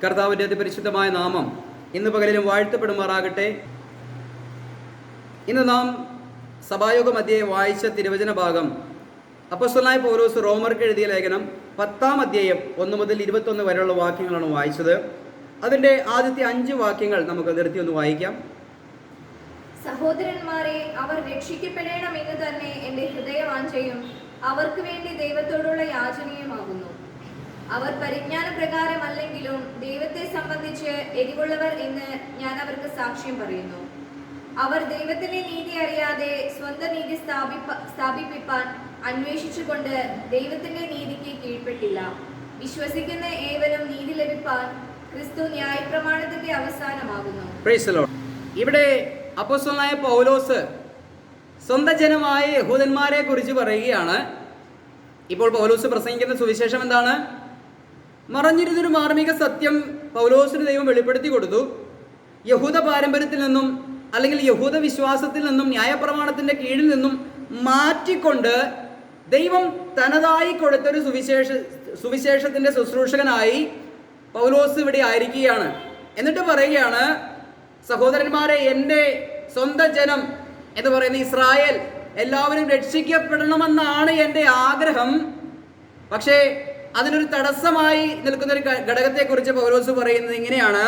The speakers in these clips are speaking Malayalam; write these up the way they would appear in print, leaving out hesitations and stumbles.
കർത്താവിൻ്റെ അതിപരിശുദ്ധമായ നാമം ഇന്ന് പകലിലും വാഴ്ത്തപ്പെടുമാറാകട്ടെ. ഇന്ന് നാം സഭായോഗ മധ്യേ വായിച്ച തിരുവചന ഭാഗം അപ്പോസ്തലനായ പൗലോസ് റോമർക്ക് എഴുതിയ ലേഖനം 10-ാം അധ്യായം 1 മുതൽ 21 വരെയുള്ള വാക്യങ്ങളാണ് വായിച്ചത്. അതിൻ്റെ ആദ്യത്തെ 5 വാക്യങ്ങൾ നമുക്ക് നിർത്തി ഒന്ന് വായിക്കാം. സഹോദരന്മാരെ, അവർ രക്ഷിക്കപ്പെടണമെന്ന് തന്നെ എൻ്റെ ഹൃദയവാഞ്ചയും അവർക്ക് വേണ്ടി ദൈവത്തോടുള്ള യാചനയുമാകുന്നു. അവർ പരിജ്ഞാന പ്രകാരമല്ലെങ്കിലും ദൈവത്തെ സംബന്ധിച്ച് എരിവുള്ളവർ എന്ന് ഞാൻ അവർക്ക് സാക്ഷ്യം പറയുന്നു. അവർ ദൈവത്തിന്റെ നീതി അറിയാതെ സ്വന്തം നീതി സ്ഥാപിപ്പിപ്പാൻ അന്വേഷിച്ചുകൊണ്ട് ദൈവത്തിന്റെ നീതിക്ക് കീഴ്പ്പെട്ടില്ല. വിശ്വസിക്കുന്ന ഏവരും നീതി ലഭിപ്പാൻ ക്രിസ്തു ന്യായപ്രമാണത്തിന്റെ അവസാനമാകുന്നു. ഇവിടെ അപ്പോസ്തലനായ പൗലോസ് സ്വന്തം ജനമായ യഹൂദന്മാരെ കുറിച്ച് പറയുകയാണ്. ഇപ്പോൾ പൗലോസ് പ്രസംഗിക്കുന്ന സുവിശേഷം എന്താണ്? മറഞ്ഞിരുന്നൊരു മാർമിക സത്യം പൗലോസിന് ദൈവം വെളിപ്പെടുത്തി കൊടുത്തു. യഹൂദ പാരമ്പര്യത്തിൽ നിന്നും അല്ലെങ്കിൽ യഹൂദ വിശ്വാസത്തിൽ നിന്നും ന്യായപ്രമാണത്തിൻ്റെ കീഴിൽ നിന്നും മാറ്റിക്കൊണ്ട് ദൈവം തനതായി കൊടുത്തൊരു സുവിശേഷത്തിൻ്റെ ശുശ്രൂഷകനായി പൗലോസ് ഇവിടെ ആയിരിക്കുകയാണ്. എന്നിട്ട് പറയുകയാണ്, സഹോദരന്മാരെ, എൻ്റെ സ്വന്തം ജനം എന്ന് പറയുന്ന ഇസ്രായേൽ എല്ലാവരും രക്ഷിക്കപ്പെടണമെന്നാണ് എൻ്റെ ആഗ്രഹം. പക്ഷേ അതിനൊരു തടസ്സമായി നിൽക്കുന്നൊരു ഘടകത്തെക്കുറിച്ച് പൗലോസ് പറയുന്നത് ഇങ്ങനെയാണ്: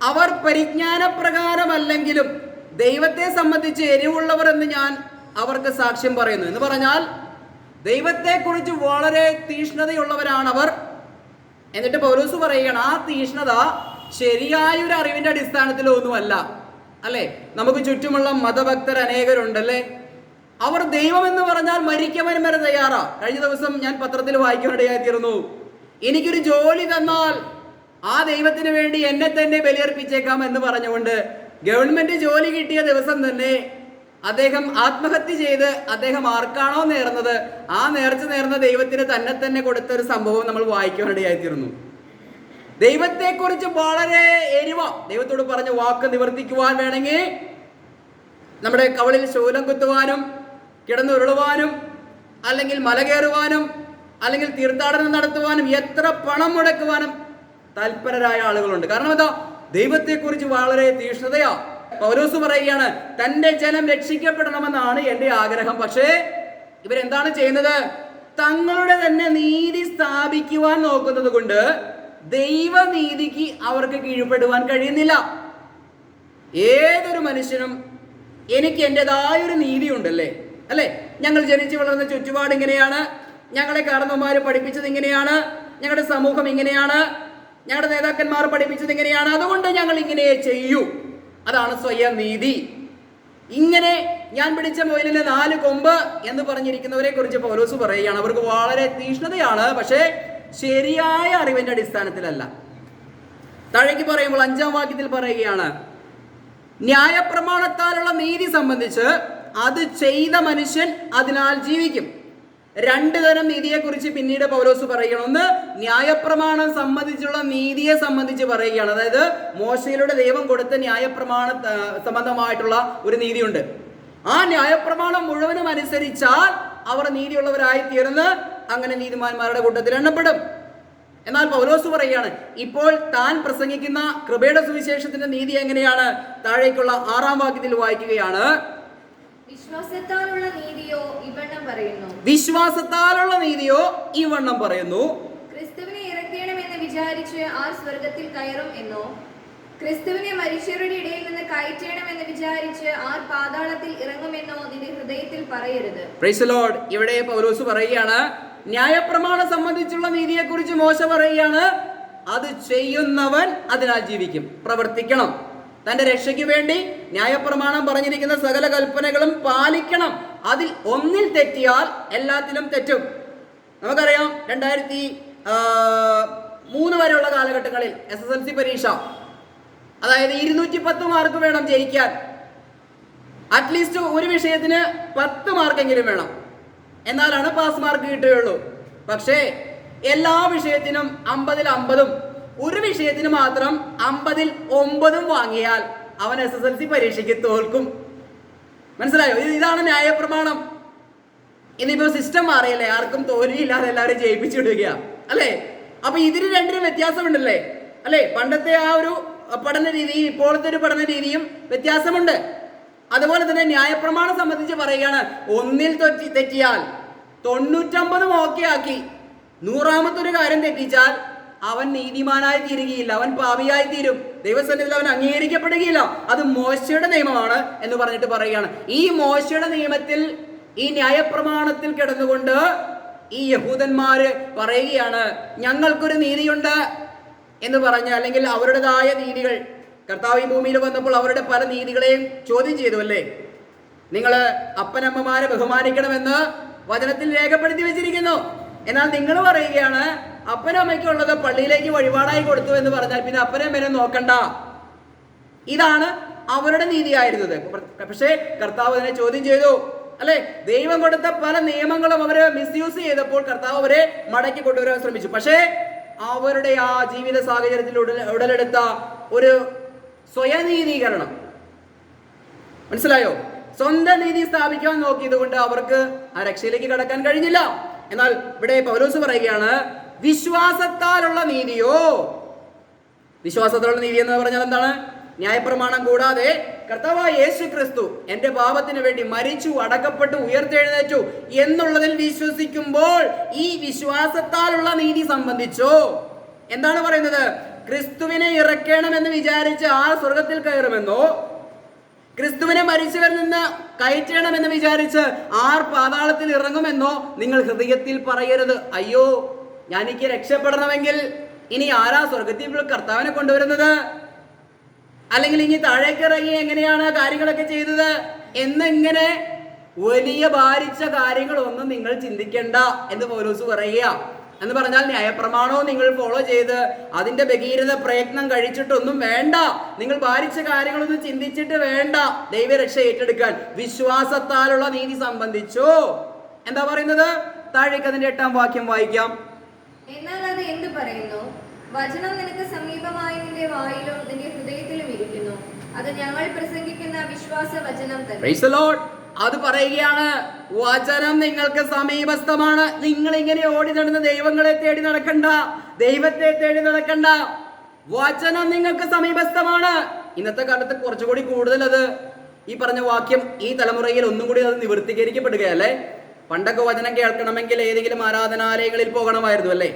അവർ പരിജ്ഞാനപ്രകാരമല്ലെങ്കിലും ദൈവത്തെ സംബന്ധിച്ച് എരിവുള്ളവർ എന്ന് ഞാൻ അവർക്ക് സാക്ഷ്യം പറയുന്നു. എന്ന് പറഞ്ഞാൽ ദൈവത്തെക്കുറിച്ച് വളരെ തീഷ്ണതയുള്ളവരാണ് അവർ. എന്നിട്ട് പൗലോസ് പറയുകയാണ്, ആ തീഷ്ണത ശരിയായൊരു അറിവിൻ്റെ അടിസ്ഥാനത്തിലൊന്നുമല്ല. അല്ലേ, നമുക്ക് ചുറ്റുമുള്ള മതഭക്തർ അനേകരുണ്ടല്ലേ. അവർ ദൈവം എന്ന് പറഞ്ഞാൽ മരിക്കവൻ വരെ തയ്യാറാ. കഴിഞ്ഞ ദിവസം ഞാൻ പത്രത്തിൽ വായിക്കാനിടയായിത്തീർന്നു, എനിക്കൊരു ജോലി തന്നാൽ ആ ദൈവത്തിന് വേണ്ടി എന്നെ തന്നെ ബലിയർപ്പിച്ചേക്കാം എന്ന് പറഞ്ഞുകൊണ്ട് ഗവൺമെന്റ് ജോലി കിട്ടിയ ദിവസം തന്നെ അദ്ദേഹം ആത്മഹത്യ ചെയ്ത് അദ്ദേഹം ആർക്കാണോ നേർന്നത് ആ നേർച്ച നേർന്ന ദൈവത്തിന് തന്നെ കൊടുത്ത ഒരു സംഭവം നമ്മൾ വായിക്കാനിടയായിത്തീർന്നു. ദൈവത്തെക്കുറിച്ച് വളരെ എരിവ. ദൈവത്തോട് പറഞ്ഞ വാക്ക് നിവർത്തിക്കുവാൻ വേണമെങ്കിൽ നമ്മുടെ കവളിൽ ശൂലം കുത്തുവാനും കിടന്നുരുളുവാനും അല്ലെങ്കിൽ മല കയറുവാനും അല്ലെങ്കിൽ തീർത്ഥാടനം നടത്തുവാനും എത്ര പണം മുടക്കുവാനും തൽപരരായ ആളുകളുണ്ട്. കാരണം എന്താ? ദൈവത്തെക്കുറിച്ച് വളരെ തീഷ്ണതയാ. പൗലോസ് പറയുകയാണ്, തൻ്റെ ജനം രക്ഷിക്കപ്പെടണമെന്നാണ് എൻ്റെ ആഗ്രഹം. പക്ഷേ ഇവരെന്താണ് ചെയ്യുന്നത്? തങ്ങളുടെ തന്നെ നീതി സ്ഥാപിക്കുവാൻ നോക്കുന്നത് കൊണ്ട് ദൈവനീതിക്ക് അവർക്ക് കീഴ്പ്പെടുവാൻ കഴിയുന്നില്ല. ഏതൊരു മനുഷ്യനും എനിക്ക് എൻ്റെതായൊരു നീതി ഉണ്ടല്ലേ, അല്ലേ? ഞങ്ങൾ ജനിച്ചു വളർന്ന ചുറ്റുപാട് ഇങ്ങനെയാണ്, ഞങ്ങളെ കാരണവന്മാർ പഠിപ്പിച്ചത് ഇങ്ങനെയാണ്, ഞങ്ങളുടെ സമൂഹം ഇങ്ങനെയാണ്, ഞങ്ങളുടെ നേതാക്കന്മാർ പഠിപ്പിച്ചത് ഇങ്ങനെയാണ്, അതുകൊണ്ട് ഞങ്ങൾ ഇങ്ങനെ ചെയ്യൂ. അതാണ് സ്വയം നീതി. ഇങ്ങനെ ഞാൻ പിടിച്ച മുയലിന് 4 കൊമ്പ് എന്ന് പറഞ്ഞിരിക്കുന്നവരെ കുറിച്ച് പൗലോസ് പറയുകയാണ്. അവർക്ക് വളരെ തീഷ്ണതയാണ്, പക്ഷേ ശരിയായ അറിവിന്റെ അടിസ്ഥാനത്തിലല്ല. താഴേക്ക് പറയുമ്പോൾ 5-ാം വാക്യത്തിൽ പറയുകയാണ്, ന്യായപ്രമാണത്താലുള്ള നീതി സംബന്ധിച്ച് അത് ചെയ്ത മനുഷ്യൻ അതിനാൽ ജീവിക്കും. 2 തരം നീതിയെക്കുറിച്ച് പിന്നീട് പൗലോസ് പറയുകയാണ്. ഒന്ന്, ന്യായപ്രമാണം സംബന്ധിച്ചുള്ള നീതിയെ സംബന്ധിച്ച് പറയുകയാണ്. അതായത് മോശയിലൂടെ ദൈവം കൊടുത്ത ന്യായപ്രമാണ സംബന്ധമായിട്ടുള്ള ഒരു നീതിയുണ്ട്. ആ ന്യായപ്രമാണം മുഴുവനും അനുസരിച്ചാൽ അവർ നീതിയുള്ളവരായി തീർന്ന് അങ്ങനെ നീതിമാന്മാരുടെ കൂട്ടത്തിൽ എണ്ണപ്പെടും. എന്നാൽ പൗലോസ് പറയുകയാണ്, ഇപ്പോൾ താൻ പ്രസംഗിക്കുന്ന കൃപയുടെ സുവിശേഷത്തിന്റെ നീതി എങ്ങനെയാണ്? താഴേക്കുള്ള 6-ാം വാക്യത്തിൽ വായിക്കുകയാണ്, വിശ്വാസത്താലുള്ള നീതിയോ ഇവണ്ണം പറയുന്നു. വിശ്വാസത്താലുള്ള നീതിയോ ഇവണ്ണം പറയുന്നു. ക്രിസ്തുവിനെ ഇറക്കണമെന്ന് വിചാരിച്ച് ആർ സ്വർഗത്തിൽ കയറും എന്നോ, ക്രിസ്തുവിനെ മരിച്ചവരുടെ ഇടയിൽ നിന്ന് കയറ്റണമെന്ന് വിചാരിച്ച് ആർ പാതാളത്തിൽ ഇറങ്ങുമെന്നോ നിന്റെ ഹൃദയത്തിൽ പറയരുത്. Price the Lord. ഇവിടെ പൗലോസ് പറയുകയാണ്, ന്യായപ്രമാണം സംബന്ധിച്ചുള്ള നീതിയെക്കുറിച്ച് മോശ പറയുകയാണ്, അത് ചെയ്യുന്നവൻ അതിനാൽ ജീവിക്കും. പ്രവർത്തിക്കണം. തന്റെ രക്ഷയ്ക്ക് വേണ്ടി ന്യായപ്രമാണം പറഞ്ഞിരിക്കുന്ന സകല കൽപ്പനകളും പാലിക്കണം. അതിൽ ഒന്നിൽ തെറ്റിയാൽ എല്ലാത്തിലും തെറ്റും. നമുക്കറിയാം, 2003 വരെയുള്ള കാലഘട്ടങ്ങളിൽ SSLC പരീക്ഷ, അതായത് 210 മാർക്ക് വേണം ജയിക്കാൻ. അറ്റ്ലീസ്റ്റ് ഒരു വിഷയത്തിന് 10 മാർക്കെങ്കിലും വേണം, എന്നാലാണ് പാസ് മാർക്ക് കിട്ടുകയുള്ളൂ. പക്ഷേ എല്ലാ വിഷയത്തിനും 50-ൽ 50-ഉം ഒരു വിഷയത്തിന് മാത്രം 50-ൽ 9-ഉം വാങ്ങിയാൽ അവൻ SSLC പരീക്ഷയ്ക്ക് തോൽക്കും. മനസ്സിലായോ? ഇതാണ് ന്യായപ്രമാണം. ഇനിയിപ്പോ സിസ്റ്റം മാറിയല്ലേ, ആർക്കും തോൽവിയില്ലാതെ എല്ലാവരും ജയിപ്പിച്ചു വിടുക അല്ലേ? അപ്പൊ ഇതിന് രണ്ടിനും വ്യത്യാസമുണ്ടല്ലേ അല്ലെ? പണ്ടത്തെ ആ ഒരു പഠന രീതിയും ഇപ്പോഴത്തെ ഒരു പഠന രീതിയും വ്യത്യാസമുണ്ട്. അതുപോലെ തന്നെ ന്യായപ്രമാണം സംബന്ധിച്ച് പറയുകയാണ്, ഒന്നിൽ തെറ്റിയാൽ 99 ഓക്കെ ആക്കി 100ാമത്തെ കാര്യം തെറ്റിച്ചാൽ അവൻ നീതിമാനായി തീരുകയില്ല, അവൻ പാപിയായി തീരും, ദൈവസന്നിധിയിൽ അവൻ അംഗീകരിക്കപ്പെടുകയില്ല. അത് മോശയുടെ നിയമമാണ് എന്ന് പറഞ്ഞിട്ട് പറയുകയാണ്. ഈ മോശയുടെ നിയമത്തിൽ, ഈ ന്യായപ്രമാണത്തിൽ കിടന്നുകൊണ്ട് ഈ യഹൂദന്മാര് പറയുകയാണ്, ഞങ്ങൾക്കൊരു നീതിയുണ്ട് എന്ന് പറഞ്ഞ്, അല്ലെങ്കിൽ അവരുടേതായ നീതികൾ. കർത്താവ് ഈ ഭൂമിയിൽ വന്നപ്പോൾ അവരുടെ പല നീതികളെയും ചോദ്യം ചെയ്തു അല്ലേ? നിങ്ങൾ അപ്പനമ്മമാരെ ബഹുമാനിക്കണമെന്ന് വചനത്തിൽ രേഖപ്പെടുത്തി വെച്ചിരിക്കുന്നു. എന്നാൽ നിങ്ങൾ പറയുകയാണ്, അപ്പനമ്മയ്ക്കുള്ളത് പള്ളിയിലേക്ക് വഴിപാടായി കൊടുത്തു എന്ന് പറഞ്ഞാൽ പിന്നെ അപ്പനമ്മനെ നോക്കണ്ട. ഇതാണ് അവരുടെ നീതിയായിരുന്നത്. പക്ഷേ കർത്താവ് അതിനെ ചോദ്യം ചെയ്തു അല്ലെ? ദൈവം കൊടുത്ത പല നിയമങ്ങളും അവര് മിസ്യൂസ് ചെയ്തപ്പോൾ കർത്താവ് അവരെ മടക്കി കൊണ്ടുവരാൻ ശ്രമിച്ചു. പക്ഷേ അവരുടെ ആ ജീവിത സാഹചര്യത്തിൽ ഉടലെടുത്ത ഒരു സ്വയനീതീകരണം, മനസ്സിലായോ? സ്വന്തം നീതി സ്ഥാപിക്കാൻ നോക്കിയത് കൊണ്ട് അവർക്ക് ആ രക്ഷയിലേക്ക് കടക്കാൻ കഴിഞ്ഞില്ല. എന്നാൽ ഇവിടെ പൗലോസ് പറയുകയാണ്, വിശ്വാസത്താലുള്ള നീതിയോ. വിശ്വാസത്താലുള്ള നീതി എന്ന് പറഞ്ഞാൽ എന്താണ്? ന്യായപ്രമാണം കൂടാതെ കർത്താവായ യേശു ക്രിസ്തു എന്റെ പാപത്തിന് വേണ്ടി മരിച്ചു, അടക്കപ്പെട്ടു, ഉയർത്തെഴുന്നേറ്റു എന്നുള്ളതിൽ വിശ്വസിക്കുമ്പോൾ ഈ വിശ്വാസത്താലുള്ള നീതി സംബന്ധിച്ചോ എന്താണ് പറയുന്നത്? ക്രിസ്തുവിനെ ഇറക്കണമെന്ന് വിചാരിച്ച് ആർ സ്വർഗത്തിൽ കയറുമെന്നോ, ക്രിസ്തുവിനെ മരിച്ചവരിൽ നിന്ന് കയറ്റണമെന്ന് വിചാരിച്ച് ആർ പാതാളത്തിൽ ഇറങ്ങുമെന്നോ നിങ്ങൾ ഹൃദയത്തിൽ പറയരുത്. അയ്യോ, ഞാനെനിക്ക് രക്ഷപ്പെടണമെങ്കിൽ ഇനി ആരാ സ്വർഗത്തിൽ കർത്താവിനെ കൊണ്ടുവരുന്നത്, അല്ലെങ്കിൽ ഇനി താഴേക്ക് ഇറങ്ങി എങ്ങനെയാണ് കാര്യങ്ങളൊക്കെ ചെയ്തത് എന്നിങ്ങനെ വലിയ ഭാരിച്ച കാര്യങ്ങളൊന്നും നിങ്ങൾ ചിന്തിക്കേണ്ട എന്ന് പൗലോസ് പറയുക. എന്ന് പറഞ്ഞാൽ ന്യായപ്രമാണവും നിങ്ങൾ ഫോളോ ചെയ്ത് അതിന്റെ ഭഗീരഥ പ്രയത്നം കഴിച്ചിട്ടൊന്നും വേണ്ട, നിങ്ങൾ ഭാരിച്ച കാര്യങ്ങളൊന്നും ചിന്തിച്ചിട്ട് വേണ്ട ദൈവരക്ഷ ഏറ്റെടുക്കാൻ. വിശ്വാസത്താലുള്ള നീതി സംബന്ധിച്ചോ എന്താ പറയുന്നത്? താഴേക്ക് അതിന്റെ 8ാം വാക്യം വായിക്കാം. എന്നാൽ അത് എന്ത് പറയുന്നു? വചനം നിനക്ക് സമീപമായി നിന്റെ വായിലും നിന്റെ ഹൃദയത്തിലും ഇരിക്കുന്നു, അത് ഞങ്ങൾ പ്രസംഗിക്കുന്ന വിശ്വാസ വചനം തന്നെ. Price the Lord. അത് പറയുകയാണ്, വചനം നിങ്ങൾക്ക് സമീപസ്ഥമാണ്. നിങ്ങൾ ഇങ്ങനെ ഓടി നടന്ന് ദൈവങ്ങളെ തേടി നടക്കണ്ട, ദൈവത്തെ തേടി നടക്കണ്ട. വചനം നിങ്ങൾക്ക് സമീപസ്ഥമാണ്. ഇന്നത്തെ കാലത്ത് കുറച്ചുകൂടി കൂടുതൽ അത് ഈ പറഞ്ഞ വാക്യം ഈ തലമുറയിൽ ഒന്നും കൂടി അത് നിവർത്തീകരിക്കപ്പെടുകയല്ലേ? പണ്ടൊക്കെ വചനം കേൾക്കണമെങ്കിൽ ഏതെങ്കിലും ആരാധനാലയങ്ങളിൽ പോകണമായിരുന്നു അല്ലേ?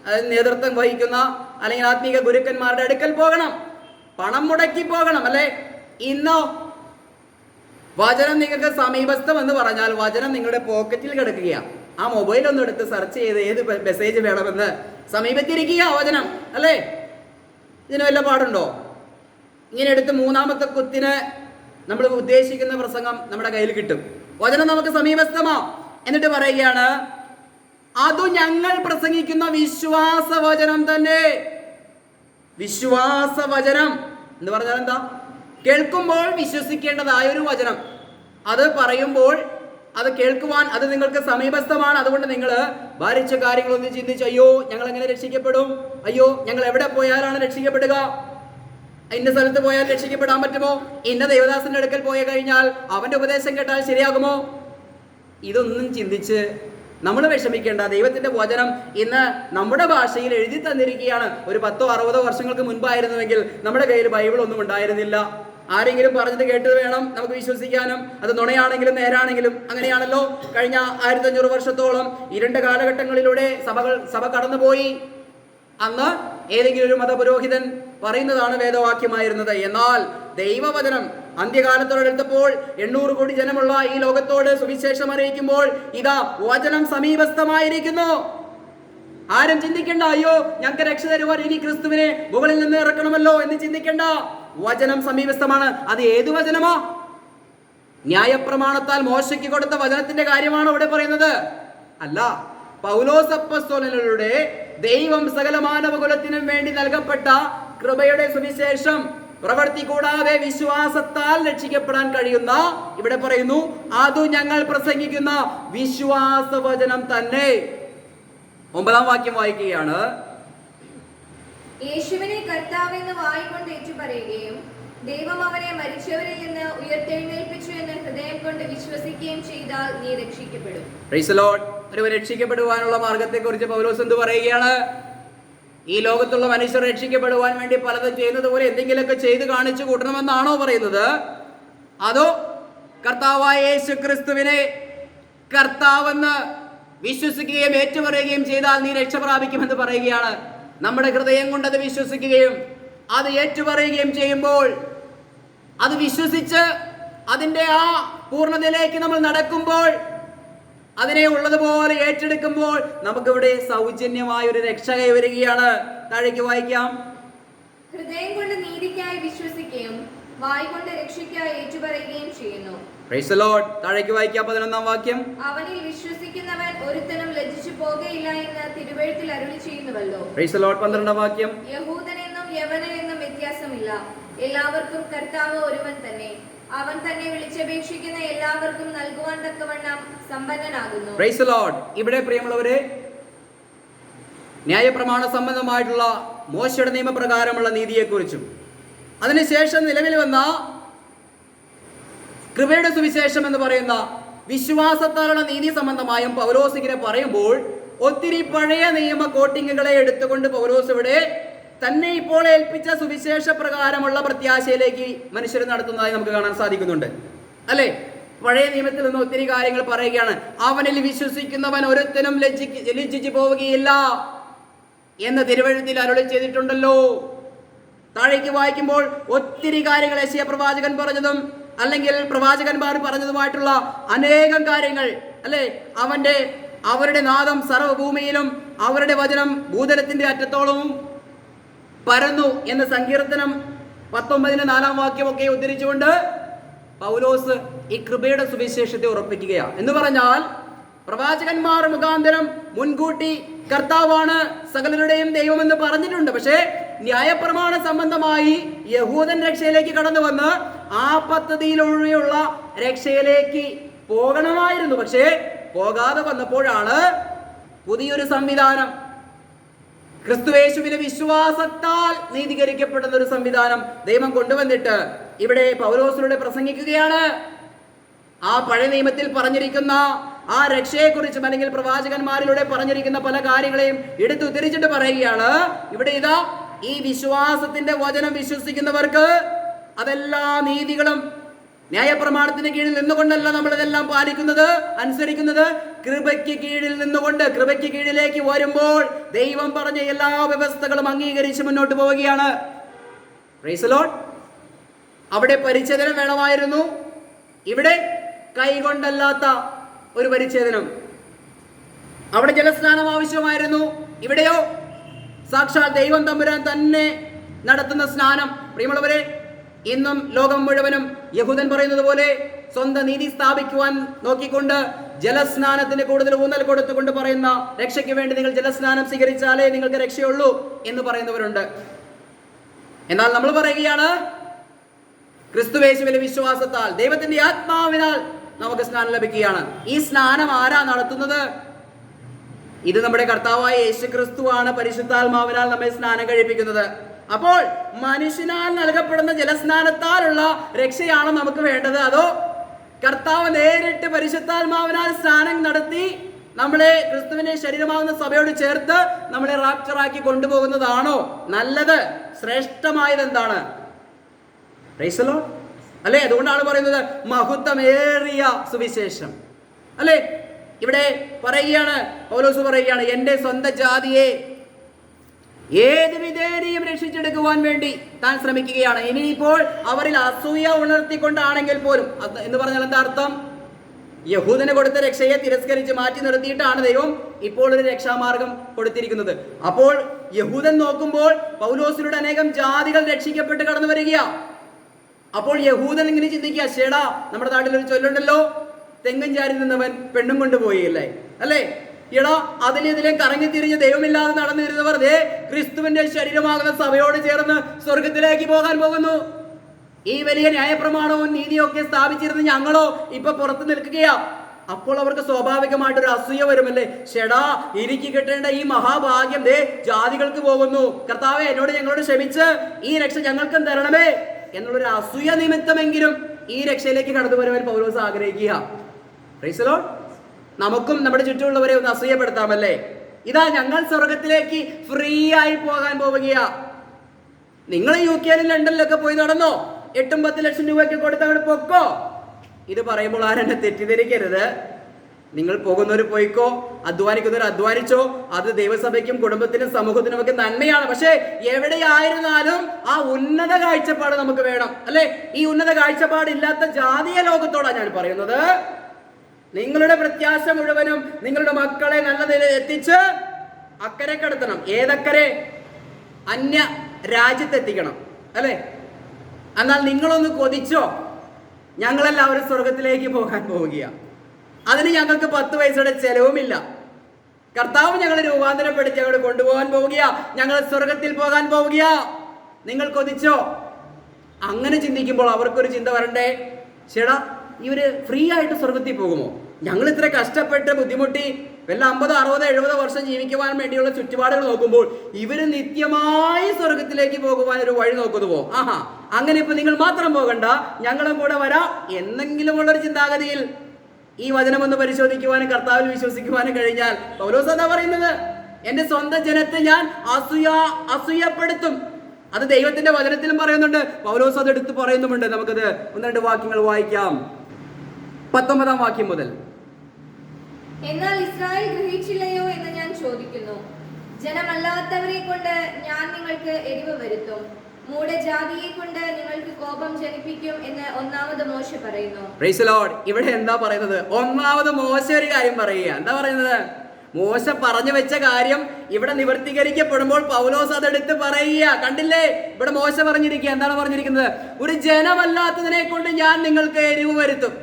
അത് നേതൃത്വം വഹിക്കുന്ന അല്ലെങ്കിൽ ആത്മീക ഗുരുക്കന്മാരുടെ അടുക്കൽ പോകണം, പണം മുടക്കി പോകണം അല്ലേ? ഇന്നോ വചനം നിങ്ങൾക്ക് സമീപസ്ഥം എന്ന് പറഞ്ഞാൽ വചനം നിങ്ങളുടെ പോക്കറ്റിൽ കിടക്കുകയാണ്. ആ മൊബൈൽ ഒന്ന് എടുത്ത് സെർച്ച് ചെയ്ത് ഏത് മെസ്സേജ് വേണമെന്ന് സമീപത്തിരിക്കുക വചനം അല്ലേ? ഇതിന് വല്ല പാടുണ്ടോ? ഇങ്ങനെ എടുത്ത് 3ാമത്തെ കുത്തിന് നമ്മൾ ഉദ്ദേശിക്കുന്ന പ്രസംഗം നമ്മുടെ കയ്യിൽ കിട്ടും. വചനം നമുക്ക് സമീപസ്ഥമാ. എന്നിട്ട് പറയുകയാണ്, അതു ഞങ്ങൾ പ്രസംഗിക്കുന്ന വിശ്വാസ വചനം തന്നെ. വിശ്വാസ വചനം എന്ന് പറഞ്ഞാൽ എന്താ? കേൾക്കുമ്പോൾ വിശ്വസിക്കേണ്ടതായ ഒരു വചനം. അത് പറയുമ്പോൾ അത് കേൾക്കുവാൻ അത് നിങ്ങൾക്ക് സമീപസ്ഥമാണ്. അതുകൊണ്ട് നിങ്ങൾ ഭാരിച്ച കാര്യങ്ങളൊന്നും ചിന്തിച്ച് അയ്യോ ഞങ്ങൾ എങ്ങനെ രക്ഷിക്കപ്പെടും, അയ്യോ ഞങ്ങൾ എവിടെ പോയാലാണ് രക്ഷിക്കപ്പെടുക, ഇന്ന സ്ഥലത്ത് പോയാൽ രക്ഷിക്കപ്പെടാൻ പറ്റുമോ, ഇന്ന ദേവദാസന്റെ അടുക്കൽ പോയി കഴിഞ്ഞാൽ അവന്റെ ഉപദേശം കേട്ടാൽ ശരിയാകുമോ, ഇതൊന്നും ചിന്തിച്ച് നമ്മൾ വിഷമിക്കേണ്ട. ദൈവത്തിന്റെ വചനം ഇന്ന് നമ്മുടെ ഭാഷയിൽ എഴുതി തന്നിരിക്കുകയാണ്. ഒരു 10-60 വർഷങ്ങൾക്ക് മുൻപായിരുന്നുവെങ്കിൽ നമ്മുടെ കയ്യിൽ ബൈബിൾ ഒന്നും ഉണ്ടായിരുന്നില്ല. ആരെങ്കിലും പറഞ്ഞത് കേട്ടത് വേണം നമുക്ക് വിശ്വസിക്കാനും. അത് നുണയാണെങ്കിലും നേരാണെങ്കിലും അങ്ങനെയാണല്ലോ. കഴിഞ്ഞ 1500 വർഷത്തോളം 2 കാലഘട്ടങ്ങളിലൂടെ സഭ കടന്നുപോയി. അന്ന് ഏതെങ്കിലും ഒരു മതപുരോഹിതൻ പറയുന്നതാണ് വേദവാക്യമായിരുന്നത്. എന്നാൽ ദൈവവചനം അന്ത്യകാലത്തോടെടുത്തപ്പോൾ 800 കോടി ജനമുള്ള ഈ ലോകത്തോട് സുവിശേഷം അറിയിക്കുമ്പോൾ ഇതാ വചനം സമീപസ്ഥമായിരിക്കുന്നു. ആരും ചിന്തിക്കേണ്ട അയ്യോ ഞങ്ങൾക്ക് രക്ഷ തരുവാൻ ഇനി ക്രിസ്തുവിനെ മുകളിൽ നിന്ന് ഇറക്കണമല്ലോ എന്ന് ചിന്തിക്കേണ്ട. വചനം സമീപസ്ഥമാണ്. അത് ഏത് വചനമോ? ന്യായപ്രമാണത്താൽ മോശയ്ക്ക് കൊടുത്ത വചനത്തിന്റെ കാര്യമാണോ ഇവിടെ പറയുന്നത്? അല്ല. പൗലോസ് അപ്പോസ്തലനിലൂടെ ദൈവം സകല മാനവകുലത്തിനും വേണ്ടി നൽകപ്പെട്ട കൃപയുടെ സുവിശേഷം, പ്രവൃത്തി കൂടാതെ വിശ്വാസത്താൽ രക്ഷിക്കപ്പെടാൻ കഴിയുന്ന, ഇവിടെ പറയുന്നു അതു ഞങ്ങൾ പ്രസംഗിക്കുന്ന വിശ്വാസ വചനം തന്നെ. 9ാം വാക്യം വായിക്കുകയാണ്. യേശുവിനെ കർത്താവെന്ന് വായ്കൊണ്ട് ഏറ്റുപറയുകയും ദൈവം അവനെ മരിച്ചവരിൽ നിന്ന് ഉയർത്തെഴുന്നേൽപ്പിച്ചു എന്ന് ഹൃദയം കൊണ്ട് വിശ്വസിക്കുകയും ചെയ്താൽ നീ രക്ഷിക്കപ്പെടും. Price the Lord. ഒരുവൻ രക്ഷിക്കപ്പെടുവാനുള്ള മാർഗത്തെ കുറിച്ച് പൗലോസ് എന്ത് പറയുകയാണ്? ഈ ലോകത്തുള്ള മനുഷ്യർ രക്ഷിക്കപ്പെടുവാൻ വേണ്ടി പലതും ചെയ്യുന്നത് പോലെ എന്തെങ്കിലുമൊക്കെ ചെയ്ത് കാണിച്ചു കൂട്ടണമെന്നാണോ പറയുന്നത്? അതോ കർത്താവായ യേശു ക്രിസ്തുവിനെ കർത്താവെന്ന് വിശ്വസിക്കുകയും ഏറ്റുപറയുകയും ചെയ്താൽ നീ രക്ഷ പ്രാപിക്കുമെന്ന് പറയുകയാണ്. നമ്മുടെ ഹൃദയം കൊണ്ട് അത് വിശ്വസിക്കുകയും അത് ഏറ്റുപറയുകയും ചെയ്യുമ്പോൾ, അത് വിശ്വസിച്ച് അതിൻ്റെ ആ പൂർണ്ണതയിലേക്ക് നമ്മൾ നടക്കുമ്പോൾ, അതിനെ ഉള്ളതുപോലെ ഏറ്റെടുക്കുമ്പോൾ നമുക്കിവിടെ സൗജന്യമായ ഒരു രക്ഷ കൈവരികയാണ്. താഴേക്ക് വായിക്കാം. ഹൃദയം കൊണ്ട് നീതിക്കായി വിശ്വസിക്കുകയും വായ് കൊണ്ട് രക്ഷയ്ക്കായി ഏറ്റുപറയുകയും ചെയ്യുന്നു. Price the Lord. താഴേക്ക് വായിക്കാം 11-ാം വാക്യം. അവനിൽ വിശ്വസിക്കുന്നവൻ ഒരുത്തനും ലജ്ജിച്ചു പോകയില്ല എന്ന് തിരുവെഴുത്തിൽ അരുളി ചെയ്യുന്നുവല്ലോ. Praise the lord. 12-ാം വാക്യം. യഹൂദനെന്നും യവനനെന്നും വ്യത്യാസമില്ല, എല്ലാവർക്കും കർത്താവ് ഒരുവൻ തന്നെ. അവൻ തന്നെ വിളിച്ചപേക്ഷിക്കുന്ന എല്ലാവർക്കും നൽകുവാൻ തക്കവണ്ണം സമ്പന്നനാകുന്നു. Price the Lord. ഇവിടെ പ്രിയമുള്ളവരെ, ന്യായപ്രമാണ സംബന്ധമായിട്ടുള്ള മോശയുടെ നിയമപ്രകാരമുള്ള നീതിയെക്കുറിച്ചും അതിനുശേഷം നിലവിൽ വന്ന കൃപയുടെ സുവിശേഷം എന്ന് പറയുന്ന വിശ്വാസത്താലുള്ള നീതി സംബന്ധമായും പൗലോസ് ഇങ്ങനെ പറയുമ്പോൾ, ഒത്തിരി പഴയ നിയമ കോട്ടിങ്ങുകളെ എടുത്തുകൊണ്ട് പൗലോസ് ഇവിടെ തന്നെ ഇപ്പോൾ ഏൽപ്പിച്ച സുവിശേഷ പ്രകാരമുള്ള പ്രത്യാശയിലേക്ക് മനുഷ്യർ നടത്തുന്നതായി നമുക്ക് കാണാൻ സാധിക്കുന്നുണ്ട്, അല്ലെ? പഴയ നിയമത്തിൽ നിന്ന് ഒത്തിരി കാര്യങ്ങൾ പറയുകയാണ്. അവനിൽ വിശ്വസിക്കുന്നവൻ ഒരുത്തനും ലജ്ജിച്ചു പോവുകയില്ല എന്ന് തിരുവെഴുത്തിൽ അരുളി ചെയ്തിട്ടുണ്ടല്ലോ. താഴേക്ക് വായിക്കുമ്പോൾ ഒത്തിരി കാര്യങ്ങൾ യെശയ്യാ പ്രവാചകൻ പറഞ്ഞതും അല്ലെങ്കിൽ പ്രവാചകന്മാർ പറഞ്ഞതുമായിട്ടുള്ള അനേകം കാര്യങ്ങൾ, അല്ലെ? അവരുടെ നാദം സർവ്വഭൂമിയിലും അവരുടെ വചനം ഭൂതലത്തിന്റെ അറ്റത്തോളവും പരന്നു എന്ന് സങ്കീർത്തനം 19-4 വാക്യമൊക്കെ ഉദ്ധരിച്ചുകൊണ്ട് പൗലോസ് ഈ കൃപയുടെ സുവിശേഷത്തെ ഉറപ്പിക്കുകയാണ്. എന്ന് പറഞ്ഞാൽ പ്രവാചകന്മാർ മുഖാന്തരം മുൻകൂട്ടി കർത്താവാണ് സകലരുടെയും ദൈവമെന്ന് പറഞ്ഞിട്ടുണ്ട്. പക്ഷേ ന്യായപ്രമാണ സംബന്ധമായി യഹൂദൻ രക്ഷയിലേക്ക് കടന്നു വന്ന് ആ പദ്ധതിയിലൂടെയുള്ള രക്ഷയിലേക്ക് പോകണമായിരുന്നു. പക്ഷേ പോകാതെ വന്നപ്പോഴാണ് പുതിയൊരു സംവിധാനം, ക്രിസ്തുയേശുവിലെ വിശ്വാസത്താൽ നീതീകരിക്കപ്പെടുന്ന ഒരു സംവിധാനം ദൈവം കൊണ്ടുവന്നിട്ട് ഇവിടെ പൗലോസിലൂടെ പ്രസംഗിക്കുകയാണ്. ആ പഴയ നിയമത്തിൽ പറഞ്ഞിരിക്കുന്ന ആ രക്ഷയെക്കുറിച്ചും അല്ലെങ്കിൽ പ്രവാചകന്മാരിലൂടെ പറഞ്ഞിരിക്കുന്ന പല കാര്യങ്ങളെയും എടുത്തു ഉദ്ധരിച്ചിട്ട് പറയുകയാണ്. ഇവിടെ ഇതാ, ഈ വിശ്വാസത്തിന്റെ വചനം വിശ്വസിക്കുന്നവർക്ക് അതെല്ലാ നീതികളും ന്യായപ്രമാണത്തിന് കീഴിൽ നിന്നുകൊണ്ടല്ല നമ്മളിതെല്ലാം പാലിക്കുന്നത്, അനുസരിക്കുന്നത്, കൃപയ്ക്ക് കീഴിൽ നിന്നുകൊണ്ട് കൃപയ്ക്ക് കീഴിലേക്ക് വരുമ്പോൾ ദൈവം പറഞ്ഞ എല്ലാ വ്യവസ്ഥകളും അംഗീകരിച്ച് മുന്നോട്ട് പോവുകയാണ്. Price the Lord. അവിടെ പരിച്ഛേദനം വേണമായിരുന്നു, ഇവിടെ കൈകൊണ്ടല്ലാത്ത ഒരു പരിച്ഛേദനം. അവിടെ ജലസ്നാനം ആവശ്യമായിരുന്നു, ഇവിടെയോ സാക്ഷാൽ ദൈവം തമ്പുരാൻ തന്നെ നടത്തുന്ന സ്നാനം. പ്രിയമുള്ളവരെ, ഇന്നും ലോകം മുഴുവനും യഹൂദൻ പറയുന്നത് പോലെ സ്വന്തം നീതി സ്ഥാപിക്കുവാൻ നോക്കിക്കൊണ്ട് ജലസ്നാനത്തിന് കൂടുതൽ ഊന്നൽ കൊടുത്തുകൊണ്ട് പറയുന്ന, രക്ഷയ്ക്ക് വേണ്ടി നിങ്ങൾ ജലസ്നാനം സ്വീകരിച്ചാലേ നിങ്ങൾക്ക് രക്ഷയുള്ളൂ എന്ന് പറയുന്നവരുണ്ട്. എന്നാൽ നമ്മൾ പറയുകയാണ്, ക്രിസ്തുയേശുവിലെ വിശ്വാസത്താൽ ദൈവത്തിന്റെ ആത്മാവിനാൽ നമുക്ക് സ്നാനം ലഭിക്കുകയാണ്. ഈ സ്നാനം ആരാ നടത്തുന്നത്? ഇത് നമ്മുടെ കർത്താവായ യേശു ക്രിസ്തുവാണ് പരിശുദ്ധാത്മാവിനാൽ നമ്മെ സ്നാനം കഴിപ്പിക്കുന്നത്. അപ്പോൾ മനുഷ്യനാൽ നൽകപ്പെടുന്ന ജലസ്നാനത്താലുള്ള രക്ഷയാണ് നമുക്ക് വേണ്ടത്, അതോ കർത്താവ് നേരിട്ട് പരിശുദ്ധാത്മാവിനാൽ സ്നാനം നടത്തി നമ്മളെ ക്രിസ്തുവിന്റെ ശരീരമാകുന്ന സഭയോട് ചേർത്ത് നമ്മളെ റാപ്ചറാക്കി കൊണ്ടുപോകുന്നതാണോ നല്ലത്? ശ്രേഷ്ഠമായത് എന്താണ്? Price the Lord. അല്ലെ? അതുകൊണ്ടാണ് പറയുന്നത് മഹത്വമേറിയ സുവിശേഷം, അല്ലെ? ഇവിടെ പറയുകയാണ്, പൗലോസ് പറയുകയാണ്, എൻ്റെ സ്വന്തം ജാതിയെ ഏത് വിധേനയും രക്ഷിച്ചെടുക്കുവാൻ വേണ്ടി താൻ ശ്രമിക്കുകയാണ്. ഇനിയിപ്പോൾ അവരിൽ അസൂയ ഉണർത്തിക്കൊണ്ടാണെങ്കിൽ പോലും, എന്ന് പറഞ്ഞാൽ എന്താ അർത്ഥം? യഹൂദന് കൊടുത്ത രക്ഷയെ തിരസ്കരിച്ച് മാറ്റി നിർത്തിയിട്ടാണ് ദൈവം ഇപ്പോൾ ഒരു രക്ഷാമാർഗം കൊടുത്തിരിക്കുന്നത്. അപ്പോൾ യഹൂദൻ നോക്കുമ്പോൾ പൗലോസിലൂടെ അനേകം ജാതികൾ രക്ഷിക്കപ്പെട്ട് കടന്നു വരികയാ. അപ്പോൾ യഹൂദൻ ഇങ്ങനെ ചിന്തിക്കുക, ശേടാ, നമ്മുടെ നാട്ടിലൊരു ചൊല്ലുണ്ടല്ലോ, തെങ്ങും ചാരി നിന്നവൻ പെണ്ണും കൊണ്ടുപോയില്ലേ, അല്ലേ? എടാ, അതിലെതിലെ കറങ്ങി തിരിഞ്ഞ് ദൈവമില്ലാതെ നടന്നിരുന്നവർ ക്രിസ്തുവിന്റെ ശരീരമാകുന്ന സഭയോട് ചേർന്ന് സ്വർഗത്തിലേക്ക് പോകാൻ പോകുന്നു. ഈ വലിയ ന്യായപ്രമാണവും നീതിയും ഒക്കെ സ്ഥാപിച്ചിരുന്ന ഞങ്ങളോ ഇപ്പൊ പുറത്തു നിൽക്കുകയാ. അപ്പോൾ അവർക്ക് സ്വാഭാവികമായിട്ടൊരു അസൂയ വരുമല്ലേ, ഷെടാ, എനിക്ക് കിട്ടേണ്ട ഈ മഹാഭാഗ്യം ജാതികൾക്ക് പോകുന്നു, കർത്താവേ ഞങ്ങളോട് ക്ഷമിച്ച് ഈ രക്ഷ ഞങ്ങൾക്കും തരണമേ എന്നുള്ളൊരു അസൂയ നിമിത്തമെങ്കിലും ഈ രക്ഷയിലേക്ക് കടന്നു വരുവാൻ പൗലോസ് ആഗ്രഹിക്കുക. Price the Lord. നമുക്കും നമ്മുടെ ചുറ്റുമുള്ളവരെ ഒന്ന് അസൂയപ്പെടുത്താമല്ലേ? ഇതാ ഞങ്ങൾ സ്വർഗത്തിലേക്ക് ഫ്രീ ആയി പോകാൻ പോവുകയാ. നിങ്ങൾ UK ലണ്ടനിലൊക്കെ പോയി നടന്നോ, 8-10 ലക്ഷം രൂപയ്ക്ക് കൊടുത്ത് അങ്ങോട്ട് പൊക്കോ. ഇത് പറയുമ്പോൾ ആരെന്നെ തെറ്റിദ്ധരിക്കരുത്. നിങ്ങൾ പോകുന്നവർ പോയിക്കോ, അധ്വാനിക്കുന്നവർ അധ്വാനിച്ചോ. അത് ദൈവസഭയ്ക്കും കുടുംബത്തിനും സമൂഹത്തിനും ഒക്കെ നന്മയാണ്. പക്ഷേ എവിടെയായിരുന്നാലും ആ ഉന്നത കാഴ്ചപ്പാട് നമുക്ക് വേണം, അല്ലെ? ഈ ഉന്നത കാഴ്ചപ്പാടില്ലാത്ത ജാതീയ ലോകത്തോടാണ് ഞാൻ പറയുന്നത്. നിങ്ങളുടെ പ്രത്യാശ മുഴുവനും നിങ്ങളുടെ മക്കളെ നല്ല നിലയിൽ എത്തിച്ച് അക്കരെ കടത്തണം. ഏതക്കരെ? അന്യ രാജ്യത്തെത്തിക്കണം, അല്ലെ? എന്നാൽ നിങ്ങളൊന്ന് കൊതിച്ചോ, ഞങ്ങളെല്ലാവരും സ്വർഗത്തിലേക്ക് പോകാൻ പോവുകയാണ്. അതിന് ഞങ്ങൾക്ക് 10 പൈസയുടെ ചെലവുമില്ല. കർത്താവ് ഞങ്ങളെ രൂപാന്തരപ്പെടുത്തി ഞങ്ങൾ കൊണ്ടുപോകാൻ പോവുകയാ. ഞങ്ങൾ സ്വർഗത്തിൽ പോകാൻ പോവുകയാ. നിങ്ങൾ കൊതിച്ചോ? അങ്ങനെ ചിന്തിക്കുമ്പോൾ അവർക്കൊരു ചിന്ത വരണ്ടേ, ചേടാ ഇവര് ഫ്രീ ആയിട്ട് സ്വർഗത്തിൽ പോകുമോ? ഞങ്ങൾ ഇത്ര കഷ്ടപ്പെട്ട് ബുദ്ധിമുട്ടി വല്ല 50, 60, 70 വർഷം ജീവിക്കുവാൻ വേണ്ടിയുള്ള ചുറ്റുപാടുകൾ നോക്കുമ്പോൾ ഇവര് നിത്യമായി സ്വർഗത്തിലേക്ക് പോകുവാൻ ഒരു വഴി നോക്കുന്നുവോ? ആഹാ, അങ്ങനെ ഇപ്പൊ നിങ്ങൾ മാത്രം പോകണ്ട, ഞങ്ങളും കൂടെ വരാം എന്നെങ്കിലും ഉള്ളൊരു ചിന്താഗതിയിൽ ഈ വചനം ഒന്ന് പരിശോധിക്കുവാനും കർത്താവിൽ വിശ്വസിക്കുവാനും കഴിഞ്ഞാൽ പൗലോസ് എന്താ പറയുന്നത്? എന്റെ സ്വന്തം ജനത്തെ ഞാൻ അസൂയപ്പെടുത്തും. അത് ദൈവത്തിന്റെ വചനത്തിലും പറയുന്നുണ്ട്, പൗലോസ് അത് എടുത്ത് പറയുന്നുമുണ്ട്. നമുക്കത് 1-2 വാക്യങ്ങൾ വായിക്കാം. 19-ാം വാക്യം മുതൽ. എന്നാൽ ഇസ്രായേൽ ഗ്രഹിച്ചില്ലയോ എന്ന് ഞാൻ ചോദിക്കുന്നു. ജനമല്ലാത്തവരെ കൊണ്ട് ഞാൻ നിങ്ങൾക്ക് എരിവ് വരുത്തും, മൂഢജാതിയെ കൊണ്ട് നിങ്ങൾക്ക് കോപം ജനിപ്പിക്കും എന്ന് ഒന്നാമത് മോശ പറയുന്നു. Price the Lord. ഇവിടെ എന്താ പറയുന്നത്? ഒന്നാമത് മോശ ഒരു കാര്യം പറയുക. എന്താ പറയുന്നത്? മോശ പറഞ്ഞു വെച്ച കാര്യം ഇവിടെ നിവർത്തീകരിക്കപ്പെടുമ്പോൾ പൗലോസ് അതെടുത്ത് പറയുക. കണ്ടില്ലേ, ഇവിടെ മോശ പറഞ്ഞിരിക്കുക. എന്താണ് പറഞ്ഞിരിക്കുന്നത്? ഒരു ജനമല്ലാത്തതിനെ കൊണ്ട് ഞാൻ നിങ്ങൾക്ക് എരിവ് വരുത്തും.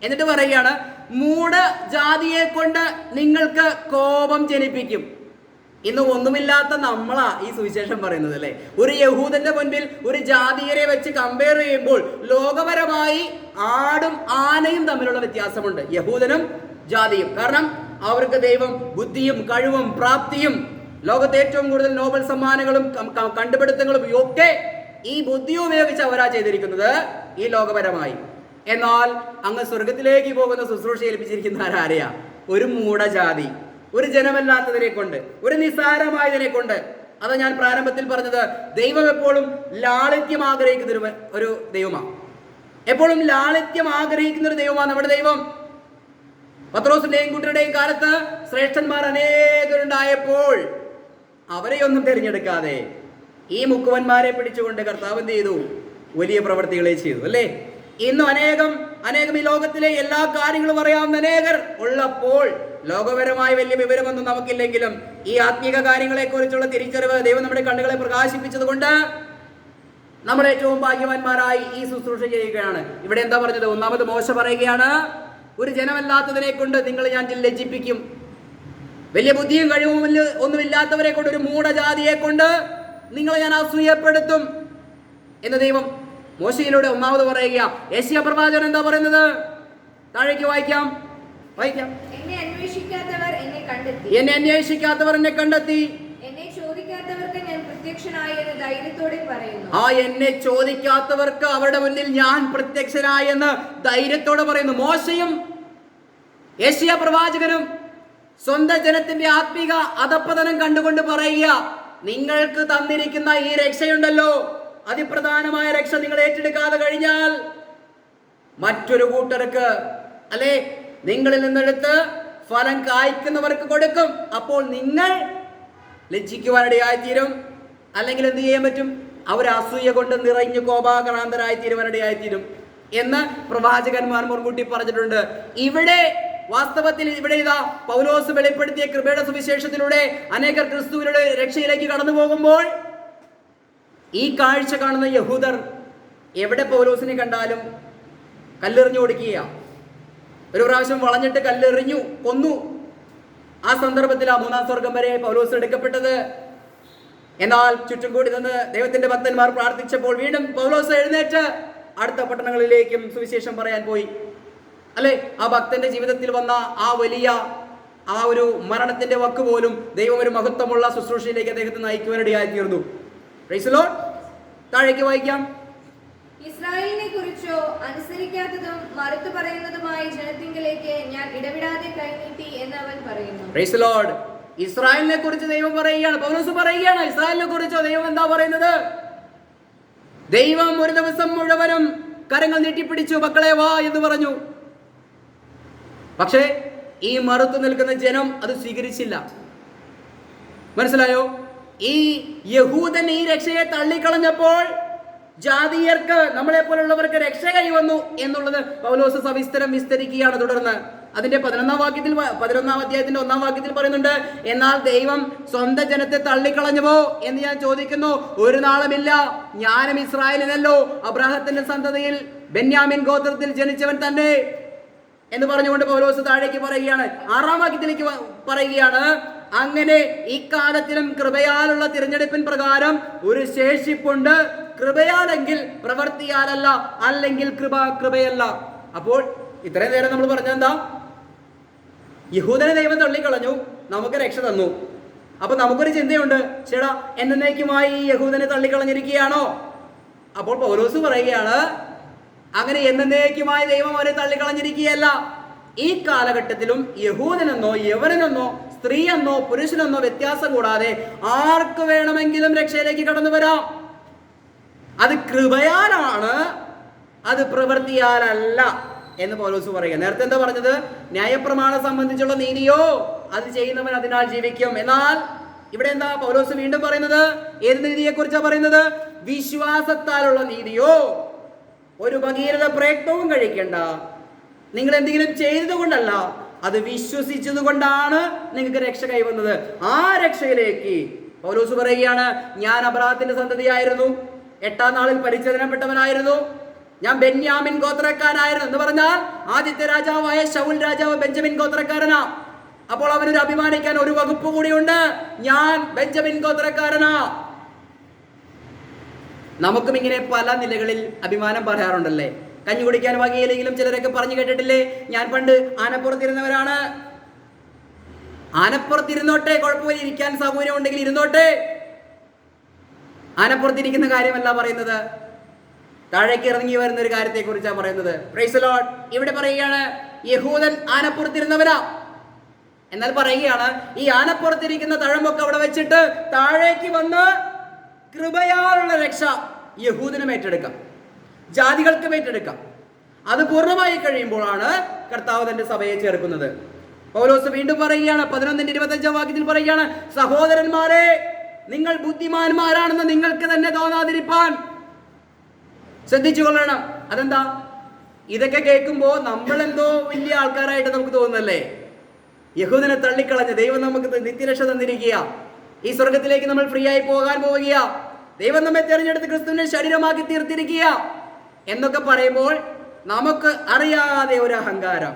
എന്നിട്ട് പറയുകയാണ്, മൂഢജാതിയെ കൊണ്ട് നിങ്ങൾക്ക് കോപം ജനിപ്പിക്കും. ഇന്ന് ഒന്നുമില്ലാത്ത നമ്മളാ ഈ സുവിശേഷം പറയുന്നത്, അല്ലേ? ഒരു യഹൂദന്റെ മുൻപിൽ ഒരു ജാതീയരെ വെച്ച് കമ്പയർ ചെയ്യുമ്പോൾ ലോകപരമായി ആടും ആനയും തമ്മിലുള്ള വ്യത്യാസമുണ്ട്, യഹൂദനും ജാതിയും. കാരണം അവർക്ക് ദൈവം ബുദ്ധിയും കഴിവും പ്രാപ്തിയും ലോകത്തെ ഏറ്റവും കൂടുതൽ നോബൽ സമ്മാനങ്ങളും കണ്ടുപിടുത്തങ്ങളും ഒക്കെ ഈ ബുദ്ധി ഉപയോഗിച്ച് അവരാ ചെയ്തിരിക്കുന്നത് ഈ ലോകപരമായി. എന്നാൽ അങ്ങ് സ്വർഗത്തിലേക്ക് പോകുന്ന ശുശ്രൂഷ ഏൽപ്പിച്ചിരിക്കുന്ന ആരാരെയാ? ഒരു മൂഢജാതി, ഒരു ജനമല്ലാത്തതിനെ കൊണ്ട്, ഒരു നിസ്സാരമായതിനെ കൊണ്ട്. അതാ ഞാൻ പ്രാരംഭത്തിൽ പറഞ്ഞത്, ദൈവം എപ്പോഴും ലാളിത്യം ആഗ്രഹിക്കുന്ന ഒരു ദൈവമാണ്. എപ്പോഴും ലാളിത്യം ആഗ്രഹിക്കുന്ന ഒരു ദൈവമാണ് നമ്മുടെ ദൈവം. പത്രോസിന്റെയും കൂട്ടരുടെയും കാലത്ത് ശ്രേഷ്ഠന്മാർ അനേകരുണ്ടായപ്പോൾ അവരെയൊന്നും തിരഞ്ഞെടുക്കാതെ ഈ മുക്കുവന്മാരെ പിടിച്ചുകൊണ്ട് കർത്താവ് എന്ത് ചെയ്തു? വലിയ പ്രവർത്തികളെ ചെയ്തു, അല്ലേ? ഇന്നും അനേകം ഈ ലോകത്തിലെ എല്ലാ കാര്യങ്ങളും അറിയാവുന്ന അനേകർ ഉള്ളപ്പോൾ ലോകപരമായ വലിയ വിവരമൊന്നും നമുക്കില്ലെങ്കിലും ഈ ആത്മീക കാര്യങ്ങളെ കുറിച്ചുള്ള തിരിച്ചറിവ് ദൈവം നമ്മുടെ കണ്ണുകളെ പ്രകാശിപ്പിച്ചത് കൊണ്ട് നമ്മൾ ഏറ്റവും ഭാഗ്യവാന്മാരായി ഈ ശുശ്രൂഷ ചെയ്യുകയാണ്. ഇവിടെ എന്താ പറഞ്ഞത്? ഒന്നാമത് മോശ പറയുകയാണ്, ഒരു ജനമല്ലാത്തതിനെ കൊണ്ട് നിങ്ങൾ ഞാൻ ലജ്ജിപ്പിക്കും. വലിയ ബുദ്ധിയും കഴിവും ഒന്നുമില്ലാത്തവരെ കൊണ്ട്, ഒരു മൂഢജാതിയെ കൊണ്ട് നിങ്ങളെ ഞാൻ അസൂയപ്പെടുത്തും എന്ന് ദൈവം മോശയിലൂടെ ഒന്നാമത് പറയുക. യെശയ്യാ പ്രവാചകൻ എന്താ പറയുന്നത്? താഴേക്ക് വായിക്കാം. എന്നെ അന്വേഷിക്കാത്തവർ എന്നെ കണ്ടെത്തി, എന്നെ ചോദിക്കാത്തവർക്ക് ഞാൻ പ്രത്യക്ഷനായി എന്ന് ധൈര്യത്തോടെ പറയുന്നു. എന്നെ ചോദിക്കാത്തവർക്ക് അവരുടെ മുന്നിൽ ഞാൻ പ്രത്യക്ഷനായി എന്ന് ധൈര്യത്തോടെ പറയുന്നു. മോശയും യെശയ്യാ പ്രവാചകനും സ്വന്തം ജനത്തിന്റെ ആത്മീക അധപ്പതനം കണ്ടുകൊണ്ട് പറയുക, നിങ്ങൾക്ക് തന്നിരിക്കുന്ന ഈ രക്ഷയുണ്ടല്ലോ, അതിപ്രധാനമായ രക്ഷ നിങ്ങൾ ഏറ്റെടുക്കാതെ കഴിഞ്ഞാൽ മറ്റൊരു കൂട്ടർക്ക്, അല്ലെ, നിങ്ങളിൽ നിന്നെടുത്ത് ഫലം കായ്ക്കുന്നവർക്ക് കൊടുക്കും. അപ്പോൾ നിങ്ങൾ ലജ്ജിക്കുവാനിടയായിത്തീരും. അല്ലെങ്കിൽ എന്ത് ചെയ്യാൻ പറ്റും? അവർ അസൂയ കൊണ്ട് നിറഞ്ഞു കോപാക്രാന്തരായി തീരുവാനിടയായിത്തീരും എന്ന് പ്രവാചകന്മാർ മുൻകൂട്ടി പറഞ്ഞിട്ടുണ്ട്. ഇവിടെ വാസ്തവത്തിൽ ഇതാ പൗലോസ് വെളിപ്പെടുത്തിയ കൃപയുടെ സുവിശേഷത്തിലൂടെ അനേകർ ക്രിസ്തുവിന്റെ രക്ഷയിലേക്ക് കടന്നു പോകുമ്പോൾ ഈ കാഴ്ച കാണുന്ന യഹൂദർ എവിടെ പൗലോസിനെ കണ്ടാലും കല്ലെറിഞ്ഞു കൊടുക്കുക. ഒരു പ്രാവശ്യം വളഞ്ഞിട്ട് കല്ലെറിഞ്ഞു കൊന്നു. ആ സന്ദർഭത്തിൽ ആ 3-ാം സ്വർഗം വരെ പൗലോസ് എടുക്കപ്പെട്ടത്. എന്നാൽ ചുറ്റും കൂടി നിന്ന് ദൈവത്തിന്റെ ഭക്തന്മാർ പ്രാർത്ഥിച്ചപ്പോൾ വീണ്ടും പൗലോസ് എഴുന്നേറ്റ് അടുത്ത പട്ടണങ്ങളിലേക്കും സുവിശേഷം പറയാൻ പോയി, അല്ലെ? ആ ഭക്തന്റെ ജീവിതത്തിൽ വന്ന ആ ഒരു മരണത്തിന്റെ വക്ക് പോലും ദൈവം ഒരു മഹത്വമുള്ള ശുശ്രൂഷയിലേക്ക് അദ്ദേഹത്തെ നയിക്കുവാനിടയായി തീർന്നു. Price the Lord. താഴേക്ക് വായിക്കാം. ഇസ്രായേലിനെ കുറിച്ചോ അനുസരിക്കാത്തതും മറുത്തു പറയുന്നതുമായ ജനത്തിങ്കിലേക്ക് ഞാൻ ഇടവിടാതെ കൈനീട്ടി എന്ന് അവൻ പറയുന്നു. Price the Lord. ഇസ്രായേലിനെ കുറിച്ച് ദൈവം പറയുകയാണ്, പൗലോസ് പറയുകയാണ്. ഇസ്രായേലിനെ കുറിച്ചോ ദൈവം എന്താ പറയുന്നത്? ദൈവം ഒരു ദിവസം മുഴുവനും കരങ്ങൾ നീട്ടിപ്പിടിച്ചു, മക്കളെ വാ എന്ന് പറഞ്ഞു. പക്ഷേ ഈ മറുത്തു നിൽക്കുന്ന ജനം അത് സ്വീകരിച്ചില്ല. മനസ്സിലായോ? ഈ യഹൂദൻ ഈ രക്ഷയെ തള്ളിക്കളഞ്ഞപ്പോൾ ജാതീയർക്ക്, നമ്മളെ പോലുള്ളവർക്ക് രക്ഷ കൈവന്നു എന്നുള്ളത് പൗലോസ് സവിസ്തരം വിസ്തരിക്കുകയാണ്. തുടർന്ന് അതിന്റെ 11-ാം അധ്യായത്തിന്റെ 1-ാം വാക്യത്തിൽ പറയുന്നുണ്ട്, എന്നാൽ ദൈവം സ്വന്തം ജനത്തെ തള്ളിക്കളഞ്ഞുവോ എന്ന് ഞാൻ ചോദിക്കുന്നു. ഒരു നാളുമില്ല. ഞാനും ഇസ്രായേലിനല്ലോ, അബ്രാഹത്തിന്റെ സന്തതിയിൽ ബെന്യാമിൻ ഗോത്രത്തിൽ ജനിച്ചവൻ തന്നെ എന്ന് പറഞ്ഞുകൊണ്ട് പൗലോസ് താഴേക്ക് പറയുകയാണ്. 6-ാം വാക്യത്തിലേക്ക് പറയുകയാണ്, അങ്ങനെ ഇക്കാലത്തിലും കൃപയാലുള്ള തിരഞ്ഞെടുപ്പിൻ പ്രകാരം ഒരു ശേഷിപ്പുണ്ട്. കൃപയാലെങ്കിൽ പ്രവൃത്തിയാലല്ല, അല്ലെങ്കിൽ കൃപയല്ല. അപ്പോൾ ഇത്രയും നേരം നമ്മൾ പറഞ്ഞെന്താ? യഹൂദനെ ദൈവം തള്ളിക്കളഞ്ഞു, നമുക്ക് രക്ഷ തന്നു. അപ്പൊ നമുക്കൊരു ചിന്തയുണ്ട്, ചേടാ എന്നേക്കുമായി ഈ യഹൂദനെ തള്ളിക്കളഞ്ഞിരിക്കുകയാണോ? അപ്പോൾ പൗലോസ് പറയുകയാണ്, അങ്ങനെ എന്നേക്കുമായി ദൈവം അവരെ തള്ളിക്കളഞ്ഞിരിക്കുകയല്ല. ഈ കാലഘട്ടത്തിലും യഹൂദനെന്നോ യവനെന്നോ സ്ത്രീയെന്നോ പുരുഷനെന്നോ വ്യത്യാസം കൂടാതെ ആർക്ക് വേണമെങ്കിലും രക്ഷയിലേക്ക് കടന്നു വരാം. അത് കൃപയാലാണ്, അത് പ്രവൃത്തിയാലല്ല എന്ന് പൗലോസ് പറയുക. നേരത്തെ എന്താ പറഞ്ഞത്? ന്യായപ്രമാണം സംബന്ധിച്ചുള്ള നീതിയോ അത് ചെയ്യുന്നവൻ അതിനാൽ ജീവിക്കും. എന്നാൽ ഇവിടെ എന്താ പൗലോസ് വീണ്ടും പറയുന്നത്? ഏത് നീതിയെ കുറിച്ചാണ് പറയുന്നത്? വിശ്വാസത്താലുള്ള നീതിയോ. ഒരു ഭഗീരഥ പ്രയത്നവും കഴിക്കണ്ട, നിങ്ങൾ എന്തെങ്കിലും ചെയ്തതുകൊണ്ടല്ല, അത് വിശ്വസിച്ചത് കൊണ്ടാണ് നിങ്ങൾക്ക് രക്ഷ കൈവന്നത്. ആ രക്ഷയിലേക്ക് പൗലോസ് പറയുകയാണ്, ഞാൻ അബ്രാഹത്തിന്റെ സന്തതിയായിരുന്നു, 8-ാം നാളിൽ പരിച്ഛേദനപ്പെട്ടവനായിരുന്നു, ഞാൻ ബെന്യാമിൻ ഗോത്രക്കാരനായിരുന്നു എന്ന് പറഞ്ഞാൽ ആദ്യത്തെ രാജാവായ ശൗൽ രാജാവ് ബെഞ്ചമിൻ ഗോത്രക്കാരനാ. അപ്പോൾ അവനൊരു അഭിമാനിക്കാൻ ഒരു വകുപ്പ് കൂടിയുണ്ട്, ഞാൻ ബെഞ്ചമിൻ ഗോത്രക്കാരനാ. നമുക്കും ഇങ്ങനെ പല നിലകളിൽ അഭിമാനം പറയാറുണ്ടല്ലേ? കഞ്ഞി കുടിക്കാൻ വകയില്ലെങ്കിലും ചിലരൊക്കെ പറഞ്ഞു കേട്ടിട്ടില്ലേ, ഞാൻ പണ്ട് ആനപ്പുറത്തിരുന്നവരാണ്. ആനപ്പുറത്തിരുന്നോട്ടെ, കുഴപ്പമില്ല, ഇരിക്കാൻ സൗകര്യം ഉണ്ടെങ്കിൽ ഇരുന്നോട്ടെ. ആനപ്പുറത്തിരിക്കുന്ന കാര്യമല്ല പറയുന്നത്, താഴേക്ക് ഇറങ്ങി വരുന്ന ഒരു കാര്യത്തെ കുറിച്ചാണ് പറയുന്നത്. Price the Lord. ഇവിടെ പറയുകയാണ് യഹൂദൻ ആനപ്പുറത്തിരുന്നവരാ. എന്നാൽ പറയുകയാണ് ഈ ആനപ്പുറത്തിരിക്കുന്ന തഴമ്പൊക്കെ അവിടെ വെച്ചിട്ട് താഴേക്ക് വന്ന് കൃപയാലുള്ള രക്ഷ യഹൂദനും ഏറ്റെടുക്കാം, ജാതികൾക്കും ഏറ്റെടുക്കാം. അത് പൂർണ്ണമായി കഴിയുമ്പോഴാണ് കർത്താവ് തന്റെ സഭയെ ചേർക്കുന്നത്. പൗലോസ് വീണ്ടും പറയുകയാണ്, 11-25 വാക്യത്തിൽ പറയുകയാണ്, സഹോദരന്മാരെ നിങ്ങൾ ബുദ്ധിമാന്മാരാണെന്ന് നിങ്ങൾക്ക് തന്നെ തോന്നാതിരിപ്പാൻ ശ്രദ്ധിച്ചു കൊള്ളണം. അതെന്താ? ഇതൊക്കെ കേൾക്കുമ്പോൾ നമ്മളെന്തോ വലിയ ആൾക്കാരായിട്ട് നമുക്ക് തോന്നുന്നല്ലേ? യഹൂദനെ തള്ളിക്കളഞ്ഞ് ദൈവം നമുക്ക് നിത്യരക്ഷ തന്നിരിക്കുക, ഈ സ്വർഗത്തിലേക്ക് നമ്മൾ ഫ്രീ ആയി പോകാൻ പോവുക, ദൈവം നമ്മെ തിരഞ്ഞെടുത്ത് ക്രിസ്തുവിനെ ശരീരമാക്കി തീർത്തിരിക്കുക എന്നൊക്കെ പറയുമ്പോൾ നമുക്ക് അറിയാതെ ഒരു അഹങ്കാരം.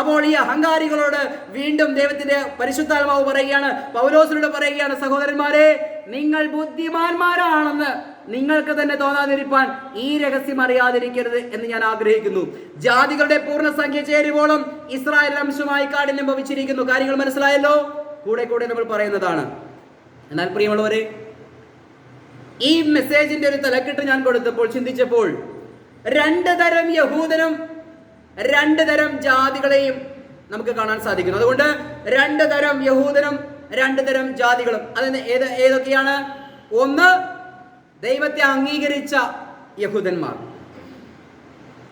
അപ്പോൾ ഈ അഹങ്കാരികളോട് വീണ്ടും ദൈവത്തിന്റെ പരിശുദ്ധാത്മാവ് പറയുകയാണ്, പൗലോസിനോട് പറയുകയാണ്, സഹോദരന്മാരെ നിങ്ങൾ ബുദ്ധിമാന്മാരാണെന്ന് നിങ്ങൾക്ക് തന്നെ തോന്നാതിരിപ്പാൻ ഈ രഹസ്യം അറിയാതിരിക്കരുത് എന്ന് ഞാൻ ആഗ്രഹിക്കുന്നു. ജാതികളുടെ പൂർണ്ണസംഖ്യ ചേരുവോളം ഇസ്രായേൽ അംശമായി കാഠിന്യം ഭവിച്ചിരിക്കുന്നു. കാര്യങ്ങൾ മനസ്സിലായല്ലോ? കൂടെ കൂടെ നമ്മൾ പറയുന്നതാണ്. എന്നാൽ പ്രിയമുള്ളവരെ, ഈ മെസ്സേജിന്റെ ഒരു തലക്കെട്ട് ഞാൻ കൊടുത്തപ്പോൾ ചിന്തിച്ചപ്പോൾ 2 തരം യഹൂദനും 2 തരം ജാതികളെയും നമുക്ക് കാണാൻ സാധിക്കുന്നു. അതുകൊണ്ട് 2 തരം യഹൂദനും 2 തരം ജാതികളും അതിന് ഏതൊക്കെയാണ്? ഒന്ന്, ദൈവത്തെ അംഗീകരിച്ച യഹൂദന്മാർ.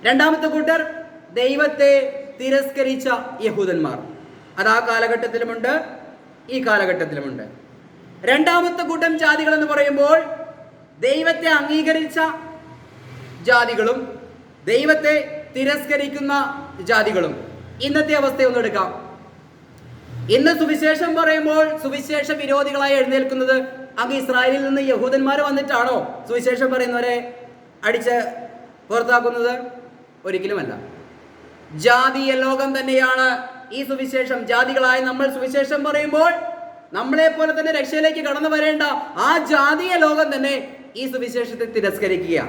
രണ്ടാമത്തെ കൂട്ടർ ദൈവത്തെ തിരസ്കരിച്ച യഹൂദന്മാർ. അത് ആ കാലഘട്ടത്തിലുമുണ്ട്, ഈ കാലഘട്ടത്തിലുമുണ്ട്. രണ്ടാമത്തെ കൂട്ടം ജാതികൾ എന്ന് പറയുമ്പോൾ ദൈവത്തെ അംഗീകരിച്ച ജാതികളും ദൈവത്തെ തിരസ്കരിക്കുന്ന ജാതികളും. ഇന്നത്തെ അവസ്ഥ ഒന്ന് എടുക്കാം. ഇന്ന് സുവിശേഷം പറയുമ്പോൾ സുവിശേഷ വിരോധികളായി എഴുന്നേൽക്കുന്നത് അങ്ങ് ഇസ്രായേലിൽ നിന്ന് യഹൂദന്മാർ വന്നിട്ടാണോ സുവിശേഷം പറയുന്നവരെ അടിച്ച് പുറത്താക്കുന്നത്? ഒരിക്കലുമല്ല. ജാതീയ ലോകം തന്നെയാണ് ഈ സുവിശേഷം. ജാതികളായി നമ്മൾ സുവിശേഷം പറയുമ്പോൾ നമ്മളെ പോലെ തന്നെ രക്ഷയിലേക്ക് കടന്നു വരേണ്ട ആ ജാതീയ ലോകം തന്നെ ഈ സുവിശേഷത്തെ തിരസ്കരിക്കുക.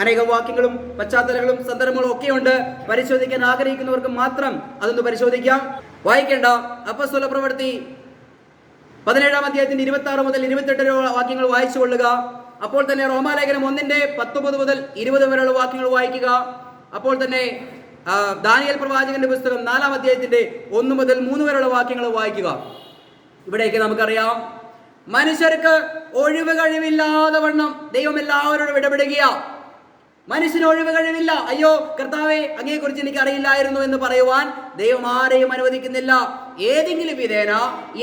അനേകം വാക്യങ്ങളും പശ്ചാത്തലങ്ങളും സന്ദർഭങ്ങളും ഒക്കെ ഉണ്ട്. പരിശോധിക്കാൻ ആഗ്രഹിക്കുന്നവർക്ക് മാത്രം അതൊന്ന് പരിശോധിക്കാം. വായിക്കേണ്ട അപ്പോസ്തല പ്രവൃത്തി 17-ാം അധ്യായത്തിന്റെ 26 മുതൽ 28 വാക്യങ്ങൾ വായിച്ചു കൊള്ളുക. അപ്പോൾ തന്നെ റോമാലേഖനം 1-19 മുതൽ 20 വരെയുള്ള വാക്യങ്ങൾ വായിക്കുക. അപ്പോൾ തന്നെ ദാനിയേൽ പ്രവാചകന്റെ പുസ്തകം 4-ാം അധ്യായത്തിന്റെ 1 മുതൽ 3 വരെയുള്ള വാക്യങ്ങൾ വായിക്കുക. ഇവിടേക്ക് നമുക്കറിയാം, മനുഷ്യർക്ക് ഒഴിവ് കഴിവില്ലാതെ വണ്ണം ദൈവം എല്ലാവരോടും ഇടപെടുകയാ. മനുഷ്യന് ഒഴിവ് കഴിവില്ല. അയ്യോ കർത്താവേ, അങ്ങയെക്കുറിച്ച് എനിക്ക് അറിയില്ലായിരുന്നു എന്ന് പറയുവാൻ ദൈവം ആരെയും അനുവദിക്കുന്നില്ല. ഏതെങ്കിലും വിധേന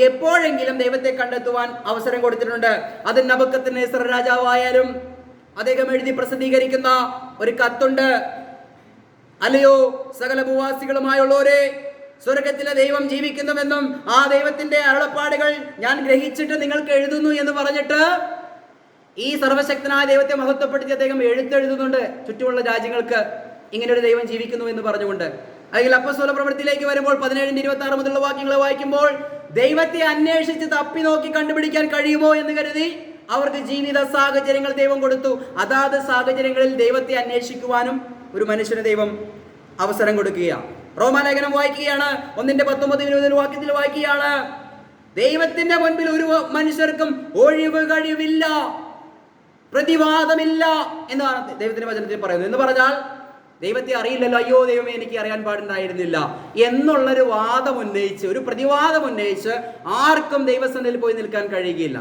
എപ്പോഴെങ്കിലും ദൈവത്തെ കണ്ടെത്തുവാൻ അവസരം കൊടുത്തിട്ടുണ്ട്. അത് നബൂഖദ്നേസർ രാജാവായാലും അദ്ദേഹം എഴുതി പ്രസിദ്ധീകരിക്കുന്ന ഒരു കത്തുണ്ട്. അല്ലയോ സകല ഭൂവാസികളുമായുള്ളവരെ, സ്വർഗത്തിലെ ദൈവം ജീവിക്കുന്നുവെന്നും ആ ദൈവത്തിന്റെ അരുളപ്പാടുകൾ ഞാൻ ഗ്രഹിച്ചിട്ട് നിങ്ങൾക്ക് എഴുതുന്നു എന്ന് പറഞ്ഞിട്ട് ഈ സർവശക്തനായ ദൈവത്തെ മഹത്വപ്പെടുത്തി അദ്ദേഹം എഴുത്തെഴുതുന്നുണ്ട് ചുറ്റുമുള്ള രാജ്യങ്ങൾക്ക്, ഇങ്ങനൊരു ദൈവം ജീവിക്കുന്നു എന്ന് പറഞ്ഞുകൊണ്ട്. അല്ലെങ്കിൽ അപ്പോസ്തല പ്രവൃത്തിയിലേക്ക് വരുമ്പോൾ 17-26 മുതലുള്ള വാക്യങ്ങൾ വായിക്കുമ്പോൾ, ദൈവത്തെ അന്വേഷിച്ച് തപ്പി നോക്കി കണ്ടുപിടിക്കാൻ കഴിയുമോ എന്ന് കരുതി അവർക്ക് ജീവിത സാഹചര്യങ്ങൾ ദൈവം കൊടുത്തു. അതാത് സാഹചര്യങ്ങളിൽ ദൈവത്തെ അന്വേഷിക്കുവാനും ഒരു മനുഷ്യന് ദൈവം അവസരം കൊടുക്കുകയാണ്. റോമാലേഖനം വായിക്കുകയാണ്, 1:19-20 വാക്യത്തിൽ വായിക്കുകയാണ്, ദൈവത്തിന്റെ മുൻപിൽ ഒരു മനുഷ്യർക്കും ഒഴിവ് കഴിവില്ല, പ്രതിവാദമില്ല എന്നാണ് ദൈവത്തിന്റെ വചനത്തിൽ പറയുന്നത്. എന്ന് പറഞ്ഞാൽ ദൈവത്തെ അറിയില്ലല്ലോ, അയ്യോ ദൈവമേ എനിക്ക് അറിയാൻ പാടുണ്ടായിരുന്നില്ല എന്നുള്ളൊരു വാദം ഉന്നയിച്ച്, ഒരു പ്രതിവാദം ഉന്നയിച്ച് ആർക്കും ദൈവസന്നിധിയിൽ പോയി നിൽക്കാൻ കഴിയുകയില്ല.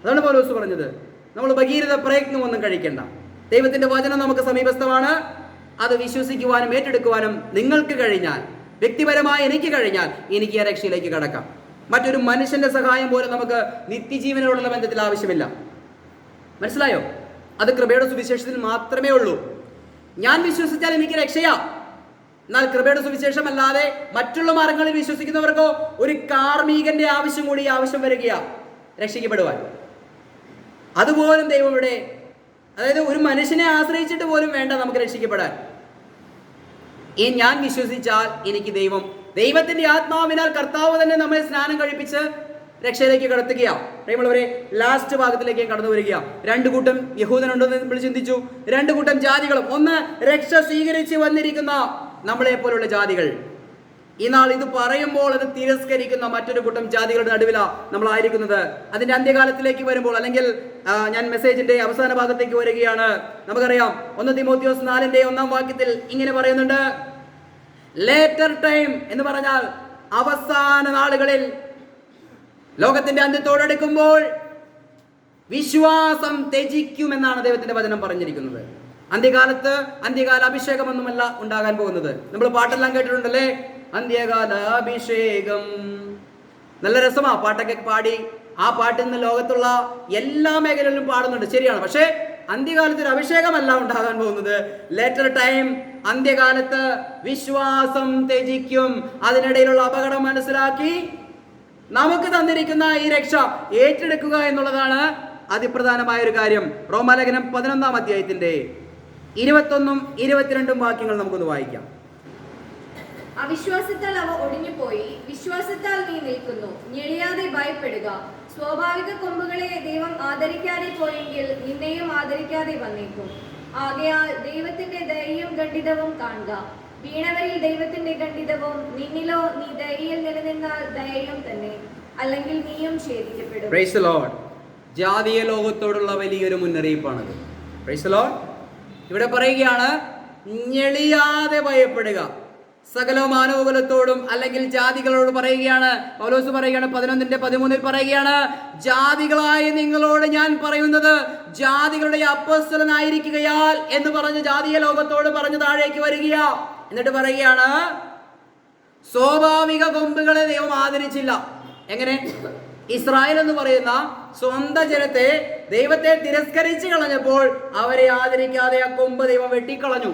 അതാണ് പൗലോസ് പറഞ്ഞത്. നമ്മൾ ഭഗീരഥ പ്രയത്നമൊന്നും കഴിക്കണ്ട. ദൈവത്തിന്റെ വചനം നമുക്ക് സമീപസ്ഥമാണ്. അത് വിശ്വസിക്കുവാനും ഏറ്റെടുക്കുവാനും നിങ്ങൾക്ക് കഴിഞ്ഞാൽ, വ്യക്തിപരമായി എനിക്ക് കഴിഞ്ഞാൽ, എനിക്ക് ആ രക്ഷയിലേക്ക് കടക്കാം. മറ്റൊരു മനുഷ്യന്റെ സഹായം പോലും നമുക്ക് നിത്യജീവനോടുള്ള ബന്ധത്തിൽ ആവശ്യമില്ല. മനസ്സിലായോ? അത് കൃപയുടെ സുവിശേഷത്തിൽ മാത്രമേ ഉള്ളൂ. ഞാൻ വിശ്വസിച്ചാൽ എനിക്ക് രക്ഷയാ. എന്നാൽ കൃപയുടെ സുവിശേഷം അല്ലാതെ മറ്റുള്ള മാർഗങ്ങളിൽ വിശ്വസിക്കുന്നവർക്കോ ഒരു കാർമികന്റെ ആവശ്യം കൂടി ആവശ്യം വരികയാ രക്ഷിക്കപ്പെടുവാൻ. അതുപോലും ദൈവം ഇവിടെ, അതായത് ഒരു മനുഷ്യനെ ആശ്രയിച്ചിട്ട് പോലും വേണ്ട നമുക്ക് രക്ഷിക്കപ്പെടാൻ. ഞാൻ വിശ്വസിച്ചാൽ എനിക്ക് ദൈവത്തിന്റെ ആത്മാവിനാൽ കർത്താവ് തന്നെ നമ്മെ സ്നാനം കഴിപ്പിച്ച് രക്ഷയിലേക്ക് കടത്തുകയാണ്. പ്രിയമുള്ളവരെ, ലാസ്റ്റ് ഭാഗത്തിലേക്ക് കടന്നു വരികയാണ്. 2 കൂട്ടം യഹൂദനുണ്ടെന്ന് നമ്മൾ ചിന്തിച്ചു, 2 കൂട്ടം ജാതികളും. ഒന്ന്, രക്ഷ സ്വീകരിച്ച് വന്നിരിക്കുന്ന നമ്മളെ പോലുള്ള ജാതികൾ. ഈ നാൾ ഇത് പറയുമ്പോൾ അത് തിരസ്കരിക്കുന്ന മറ്റൊരു കൂട്ടം ജാതികളുടെ നടുവിലാണ് നമ്മളായിരിക്കുന്നത്. അതിന്റെ അന്ത്യകാലത്തിലേക്ക് വരുമ്പോൾ, അല്ലെങ്കിൽ ഞാൻ മെസ്സേജിന്റെ അവസാന ഭാഗത്തേക്ക് വരികയാണ്. നമുക്കറിയാം 1 തിമോത്തിയോസ് 4:1 വാക്യത്തിൽ ഇങ്ങനെ പറയുന്നുണ്ട്, ലേറ്റർ ടൈം എന്ന് പറഞ്ഞാൽ അവസാന നാളുകളിൽ, ലോകത്തിന്റെ അന്ത്യത്തോടടുക്കുമ്പോൾ വിശ്വാസം ത്യജിക്കുമെന്നാണ് ദൈവത്തിന്റെ വചനം പറഞ്ഞിരിക്കുന്നത്. അന്ത്യകാല അഭിഷേകമൊന്നുമല്ല ഉണ്ടാകാൻ പോകുന്നത്. നമ്മൾ പാട്ടെല്ലാം കേട്ടിട്ടുണ്ടല്ലേ, അന്ത്യകാല അഭിഷേകം. നല്ല രസമാ പാട്ടൊക്കെ പാടി. ആ പാട്ടിൽ നിന്ന് ലോകത്തുള്ള എല്ലാ മേഖലകളിലും പാടുന്നുണ്ട്, ശരിയാണ്. പക്ഷേ അന്ത്യകാലത്ത് ഒരു അഭിഷേകമല്ല ഉണ്ടാകാൻ പോകുന്നത്. ലേറ്റർ ടൈം, അന്ത്യകാലത്ത് വിശ്വാസം ത്യജിക്കും. അതിനിടയിലുള്ള അപകടം മനസ്സിലാക്കി നമുക്ക് തന്നിരിക്കുന്ന ഈ രക്ഷ ഏറ്റെടുക്കുക എന്നുള്ളതാണ് അതിപ്രധാനമായ ഒരു കാര്യം. റോമാലേഖനം 11-ാം അധ്യായത്തിന്റെ 21-22 വാക്യങ്ങൾ നമുക്കൊന്ന് വായിക്കാം. അവിശ്വാസത്താൽ അവ ഒടിഞ്ഞുപോയി, വിശ്വാസത്താൽ നീ നിൽക്കുന്നു. ഞെളിയാതെ ഭയപ്പെടുക. സ്വാഭാവിക കൊമ്പുകളെ ദൈവം ആദരിക്കാതെ പോയെങ്കിൽ നിന്നെയും ആദരിക്കാതെ വന്നേക്കും. ആകയാൽ ദൈവത്തിന്റെ ദയയും ഖണ്ഡിതവും കാണുക. വീണവരിൽ ദൈവത്തിന്റെ ഖണ്ഡിതവും, നിന്നിലോ നീ ദയയിൽ നിലനിന്നാൽ ദയയും തന്നെ, അല്ലെങ്കിൽ നീയും ഛേദിക്കപ്പെടും. Price the Lord. ജാതീയ ലോകത്തോടുള്ള വലിയൊരു മുന്നറിയിപ്പാണത്. Price the Lord. ഇവിടെ പറയുകയാണ്, ഞെളിയാതെ ഭയപ്പെടുക. സകല മാനവകുലത്തോടും അല്ലെങ്കിൽ ജാതികളോട് പറയുകയാണ്. പൗലോസ് പറയുകയാണ് 11:13 പറയുകയാണ്, ജാതികളായ നിങ്ങളോട് ഞാൻ പറയുന്നത് ജാതികളുടെ അപ്പോസ്തലനായിരിക്കുകയാൽ എന്ന് പറഞ്ഞ് ജാതീയ ലോകത്തോട് പറഞ്ഞ് താഴേക്ക് വരികയാ. എന്നിട്ട് പറയുകയാണ്, സ്വാഭാവിക കൊമ്പുകളെ ദൈവം ആദരിച്ചില്ല. എങ്ങനെ? ഇസ്രായേൽ എന്ന് പറയുന്ന സ്വന്തം ജനത്തെ ദൈവത്തെ തിരസ്കരിച്ച് കളഞ്ഞപ്പോൾ അവരെ ആദരിക്കാതെ ആ കൊമ്പ് ദൈവം വെട്ടിക്കളഞ്ഞു.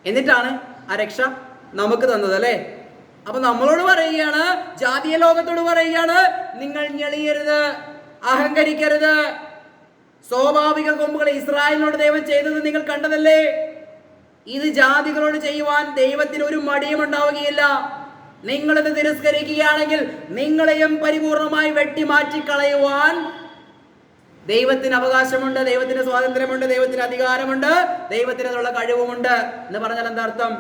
എന്നിട്ടാണ് ആ രക്ഷ നമുക്ക് തന്നത്, അല്ലേ? അപ്പൊ നമ്മളോട് പറയുകയാണ്, ജാതീയ ലോകത്തോട് പറയുകയാണ്, നിങ്ങൾ ഞെളിയരുത്, അഹങ്കരിക്കരുത്. സ്വാഭാവിക കൊമ്പുകൾ ഇസ്രായേലിനോട് ദൈവം ചെയ്തത് നിങ്ങൾ കണ്ടതല്ലേ? ഇത് ജാതികളോട് ചെയ്യുവാൻ ദൈവത്തിന് ഒരു മടിയും ഉണ്ടാവുകയില്ല. നിങ്ങളിത് തിരസ്കരിക്കുകയാണെങ്കിൽ നിങ്ങളെയും പരിപൂർണമായി വെട്ടിമാറ്റിക്കളയുവാൻ ദൈവത്തിന് അവകാശമുണ്ട്, ദൈവത്തിന് സ്വാതന്ത്ര്യമുണ്ട്, ദൈവത്തിന് അധികാരമുണ്ട്, ദൈവത്തിന് അതിനുള്ള കഴിവുമുണ്ട്. എന്ന് പറഞ്ഞാൽ എന്താ അർത്ഥം?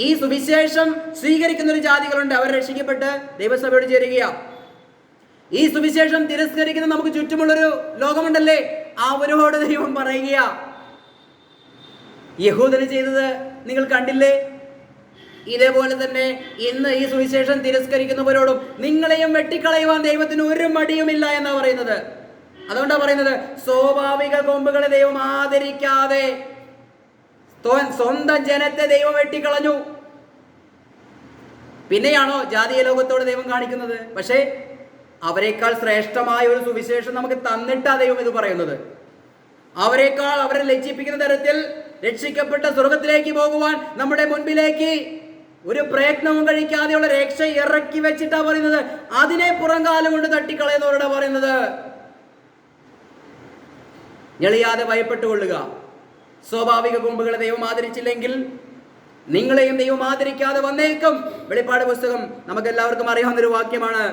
ഈ സുവിശേഷം സ്വീകരിക്കുന്ന ഒരു ജാതികളുണ്ട്, അവർ രക്ഷിക്കപ്പെട്ട് ദൈവസഭയോട് ചേരുകയാണ്. ഈ സുവിശേഷം തിരസ്കരിക്കുന്ന നമുക്ക് ചുറ്റുമുള്ളൊരു ലോകമുണ്ടല്ലേ, അവരോട് ദൈവം പറയുകയാ, യഹൂദന് ചെയ്തത് നിങ്ങൾ കണ്ടില്ലേ? ഇതേപോലെ തന്നെ ഇന്ന് ഈ സുവിശേഷം തിരസ്കരിക്കുന്നവരോടും നിങ്ങളെയും വെട്ടിക്കളയുവാൻ ദൈവത്തിന് ഒരു മടിയുമില്ല എന്നാ പറയുന്നത്. അതുകൊണ്ടാണ് പറയുന്നത്, സ്വാഭാവിക കൊമ്പുകളെ ദൈവം ആദരിക്കാതെ സ്വന്തം ജനത്തെ ദൈവം വെട്ടിക്കളഞ്ഞു. പിന്നെയാണോ ജാതീയ ലോകത്തോട് ദൈവം കാണിക്കുന്നത്? പക്ഷേ അവരെക്കാൾ ശ്രേഷ്ഠമായ ഒരു സുവിശേഷം നമുക്ക് തന്നിട്ടാ ദൈവം ഇത് പറയുന്നത്. അവരെക്കാൾ അവരെ ലജ്ജിപ്പിക്കുന്ന തരത്തിൽ രക്ഷിക്കപ്പെട്ട സ്വർഗത്തിലേക്ക് പോകുവാൻ നമ്മുടെ മുൻപിലേക്ക് ഒരു പ്രയത്നവും കഴിക്കാതെയുള്ള രക്ഷ ഇറക്കി വെച്ചിട്ടാ പറയുന്നത്. അതിനെ പുറംകാലം കൊണ്ട് തട്ടിക്കളയുന്നവരോടാ പറയുന്നത്, ഞെളിയാതെ ഭയപ്പെട്ടുകൊള്ളുക. സ്വാഭാവിക കൊമ്പുകളെ ദൈവം ആദരിച്ചില്ലെങ്കിൽ നിങ്ങളെയും ദൈവം ആദരിക്കാതെ വന്നേക്കും. വെളിപ്പാട് പുസ്തകം നമുക്ക് എല്ലാവർക്കും അറിയാവുന്ന ഒരു വാക്യമാണ്.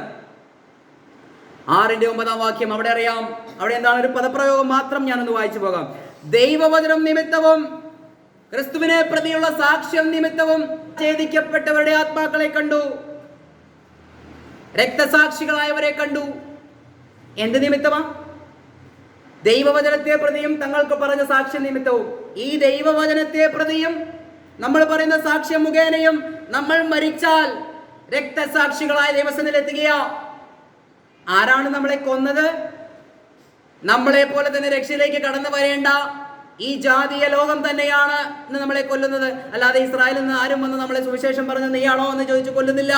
6:9 വാക്യം അവിടെ അറിയാം. അവിടെ എന്താണ്? ഒരു പദപ്രയോഗം മാത്രം ഞാനൊന്ന് വായിച്ചു പോകാം. ദൈവവചനം നിമിത്തവും ക്രിസ്തുവിനെ പ്രതിയുള്ള സാക്ഷ്യം നിമിത്തവും ഛേദിക്കപ്പെട്ടവരുടെ ആത്മാക്കളെ കണ്ടു, രക്തസാക്ഷികളായവരെ കണ്ടു. എന്ത് നിമിത്തമാ? ദൈവവചനത്തെ പ്രതിയും തങ്ങൾക്ക് പറഞ്ഞ സാക്ഷ്യം നിമിത്തവും. ഈ ദൈവവചനത്തെ പ്രതിയും നമ്മൾ പറയുന്ന സാക്ഷ്യം മുഖേനയും നമ്മൾ മരിച്ചാൽ രക്തസാക്ഷികളായ ദൈവസന്നിധിയിൽ എത്തുകയാ. ആരാണ് നമ്മളെ കൊന്നത്? നമ്മളെ പോലെ തന്നെ രക്ഷയിലേക്ക് കടന്നു വരേണ്ട ഈ ജാതീയ ലോകം തന്നെയാണ് ഇന്ന് നമ്മളെ കൊല്ലുന്നത്. അല്ലാതെ ഇസ്രായേലിൽ നിന്ന് ആരും വന്ന് നമ്മളെ സുവിശേഷം പറഞ്ഞ് നീയാണോ എന്ന് ചോദിച്ചു കൊല്ലുന്നില്ല.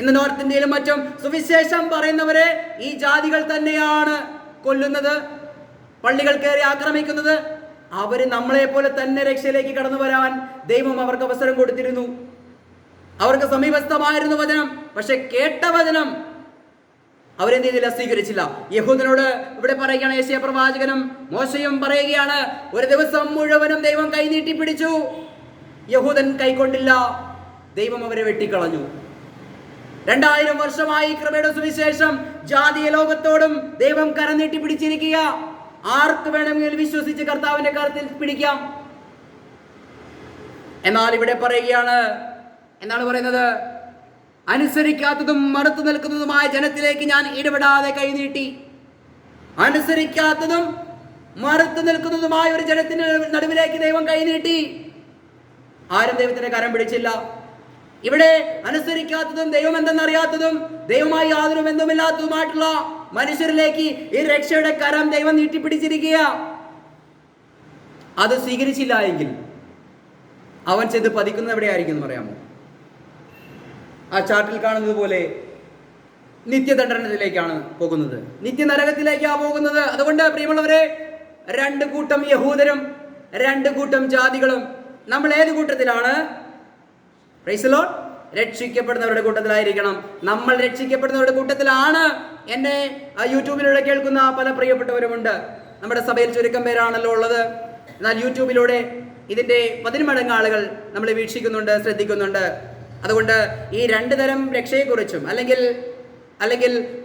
ഇന്ന് നോർത്ത് ഇന്ത്യയിലും മറ്റും സുവിശേഷം പറയുന്നവരെ ഈ ജാതികൾ തന്നെയാണ് കൊല്ലുന്നത്, പള്ളികൾ കയറി ആക്രമിക്കുന്നത്. അവര് നമ്മളെ പോലെ തന്നെ രക്ഷയിലേക്ക് കടന്നു വരാൻ ദൈവം അവർക്ക് അവസരം കൊടുത്തിരുന്നു. അവർക്ക് സമീപസ്ഥമായിരുന്നു വചനം. പക്ഷെ കേട്ട വചനം അവരെന്ത് ചെയ്തില്ല? സ്വീകരിച്ചില്ല. യഹൂദനോട് ഇവിടെ പറയുകയാണ് യെശയ്യാ പ്രവാചകനും മോശയും പറയുകയാണ്, ഒരു ദിവസം മുഴുവനും ദൈവം കൈനീട്ടി പിടിച്ചു, യഹൂദൻ കൈക്കൊണ്ടില്ല, ദൈവം അവരെ വെട്ടിക്കളഞ്ഞു. 2000 വർഷമായി കൃപയുടെ സുവിശേഷം ജാതീയ ലോകത്തോടും ദൈവം കരനീട്ടി പിടിച്ചിരിക്കുക. ആർക്ക് വേണമെങ്കിലും വിശ്വസിച്ച് കർത്താവിന്റെ കരത്തിൽ പിടിക്കാം. എന്നാൽ ഇവിടെ പറയുകയാണ്, എന്താണ് പറയുന്നത്? അനുസരിക്കാത്തതും മറുത്തു നിൽക്കുന്നതുമായ ജനത്തിലേക്ക് ഞാൻ ഇടപെടാതെ കൈനീട്ടി. അനുസരിക്കാത്തതും മറുത്തു നിൽക്കുന്നതുമായ ഒരു ജനത്തിന്റെ നടുവിലേക്ക് ദൈവം കൈനീട്ടി. ആരും ദൈവത്തിന്റെ കരം പിടിച്ചില്ല. ഇവിടെ അനുസരിക്കാത്തതും ദൈവം എന്തെന്നറിയാത്തതും ദൈവമായി യാതൊരു ബന്ധമില്ലാത്തതുമായിട്ടുള്ള മനുഷ്യരിലേക്ക് ഈ രക്ഷയുടെ കരം ദൈവം നീട്ടിപ്പിടിച്ചിരിക്കുക. അത് സ്വീകരിച്ചില്ല എങ്കിൽ അവൻ ചെന്ന് പതിക്കുന്നത് എവിടെയായിരിക്കും എന്ന് പറയാമോ? ആ ചാർട്ടിൽ കാണുന്നത് പോലെ നിത്യദണ്ഡനത്തിലേക്കാണ് പോകുന്നത്, നിത്യനരകത്തിലേക്കാണ് പോകുന്നത്. അതുകൊണ്ട് പ്രിയമുള്ളവരെ, 2 കൂട്ടം യഹൂദരും 2 കൂട്ടം ജാതികളും. നമ്മൾ ഏത് കൂട്ടത്തിലാണ്? Praise the lord. രക്ഷിക്കപ്പെടുന്നവരുടെ കൂട്ടത്തിലായിരിക്കണം. നമ്മൾ രക്ഷിക്കപ്പെടുന്നവരുടെ കൂട്ടത്തിലാണ്. എന്നെ യൂട്യൂബിലൂടെ കേൾക്കുന്ന പല പ്രിയപ്പെട്ടവരുമുണ്ട്. നമ്മുടെ സഭയിൽ ചുരുക്കം പേരാണല്ലോ ഉള്ളത്. എന്നാൽ യൂട്യൂബിലൂടെ ഇതിൻ്റെ 10 മടങ്ങ് ആളുകൾ നമ്മളെ വീക്ഷിക്കുന്നുണ്ട്, ശ്രദ്ധിക്കുന്നുണ്ട്. അതുകൊണ്ട് ഈ 2 തരം രക്ഷയെക്കുറിച്ചും അല്ലെങ്കിൽ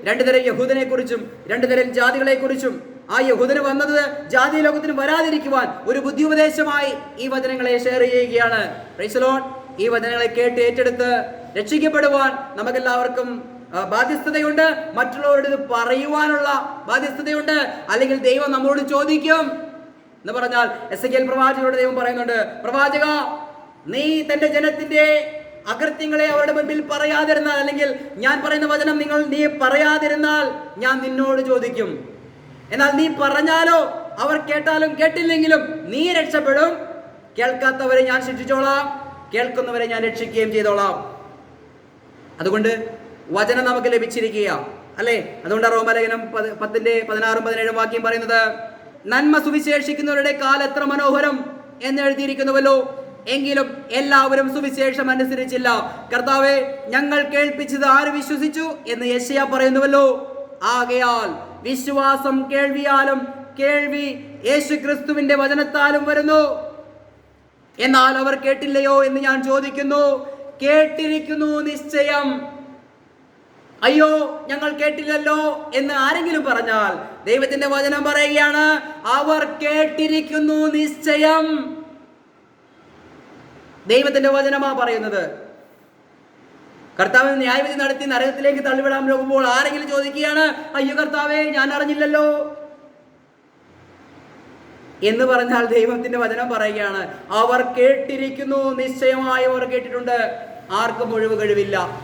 2 തരം യഹൂദനെ കുറിച്ചും 2 തരം ജാതികളെ കുറിച്ചും, ആ യഹൂദന് വന്നത് ജാതി ലോകത്തിന് വരാതിരിക്കുവാൻ ഒരു ബുദ്ധിയുപദേശമായി ഈ വചനങ്ങളെ ഷെയർ ചെയ്യുകയാണ്. Price the Lord. ഈ വചനങ്ങളെ കേട്ട് ഏറ്റെടുത്ത് രക്ഷിക്കപ്പെടുവാൻ നമുക്കെല്ലാവർക്കും ബാധ്യസ്ഥതയുണ്ട്. മറ്റുള്ളവരോട് ഇത് പറയുവാനുള്ള ബാധ്യസ്ഥതയുണ്ട്. അല്ലെങ്കിൽ ദൈവം നമ്മോട് ചോദിക്കും എന്ന് പറഞ്ഞാൽ, എസെക്കിയേൽ പ്രവാചകനോട് ദൈവം പറയുന്നുണ്ട്, പ്രവാചക, നീ തന്റെ ജനത്തിന്റെ അകൃത്യങ്ങളെ അവരുടെ മുൻപിൽ പറയാതിരുന്നാൽ, അല്ലെങ്കിൽ ഞാൻ പറയുന്ന വചനം നീ പറയാതിരുന്നാൽ ഞാൻ നിന്നോട് ചോദിക്കും. എന്നാൽ നീ പറഞ്ഞാലോ, അവർ കേട്ടാലും കേട്ടില്ലെങ്കിലും നീ രക്ഷപ്പെടും. കേൾക്കാത്തവരെ ഞാൻ ശിക്ഷിച്ചോളാം, കേൾക്കുന്നവരെ ഞാൻ രക്ഷിക്കുകയും ചെയ്തോളാം. അതുകൊണ്ട് വചനം നമുക്ക് ലഭിച്ചിരിക്കുക അല്ലേ? അതുകൊണ്ട് റോമലേഖനം 10:16-17 വാക്യം പറയുന്നത്, നന്മ സുവിശേഷിക്കുന്നവരുടെ കാലം എത്ര മനോഹരം എന്ന് എഴുതിയിരിക്കുന്നുവല്ലോ, എങ്കിലും എല്ലാവരും സുവിശേഷം അനുസരിച്ചില്ല. കർത്താവേ, ഞങ്ങൾ കേൾപ്പിച്ചത് ആര് വിശ്വസിച്ചു എന്ന് യെശയ്യാ പറയുന്നുവല്ലോ. ആകയാൽ വിശ്വാസം കേൾവിയാലും കേൾവി യേശു ക്രിസ്തുവിന്റെ വചനത്താലും വരുന്നു. എന്നാൽ അവർ കേട്ടില്ലയോ എന്ന് ഞാൻ ചോദിക്കുന്നു. കേട്ടിരിക്കുന്നു നിശ്ചയം. അയ്യോ, ഞങ്ങൾ കേട്ടില്ലല്ലോ എന്ന് ആരെങ്കിലും പറഞ്ഞാൽ ദൈവത്തിന്റെ വചനം പറയുകയാണ്, അവർ കേട്ടിരിക്കുന്നു നിശ്ചയം. ദൈവത്തിന്റെ വചനമാ പറയുന്നത്. കർത്താവിന് ന്യായവിധി നടത്തി നരകത്തിലേക്ക് തള്ളിവിടാൻ പോകുമ്പോൾ ആരെങ്കിലും ചോദിക്കുകയാണ്, അയ്യോ കർത്താവേ, ഞാൻ അറിഞ്ഞില്ലല്ലോ. എന്ന് പറഞ്ഞാൽ ദൈവത്തിന്റെ വചനം പറയുകയാണ്, അവർ കേട്ടിരിക്കുന്നു, നിശ്ചയമായും അവർ കേട്ടിട്ടുണ്ട്, ആർക്കും ഒഴിവ് കഴിവില്ല.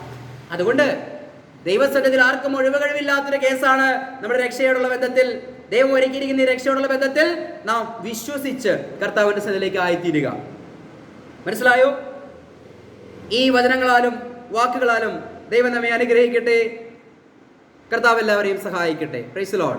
അതുകൊണ്ട് ദൈവസന്നിധിയിൽ ആർക്കും ഒഴിവ് കഴിവില്ലാത്തൊരു കേസാണ് നമ്മുടെ രക്ഷയോടുള്ള ബന്ധത്തിൽ, ദൈവം ഒരുക്കിയിരിക്കുന്ന ഈ രക്ഷയോടുള്ള ബന്ധത്തിൽ നാം വിശ്വസിച്ച് കർത്താവിന്റെ സന്നിധിയിലേക്ക് ആയിത്തീരുക. മനസ്സിലായോ? ഈ വചനങ്ങളാലും വാക്കുകളാലും ദൈവം നമ്മെ അനുഗ്രഹിക്കട്ടെ. കർത്താവ് എല്ലാവരെയും സഹായിക്കട്ടെ. Price the Lord.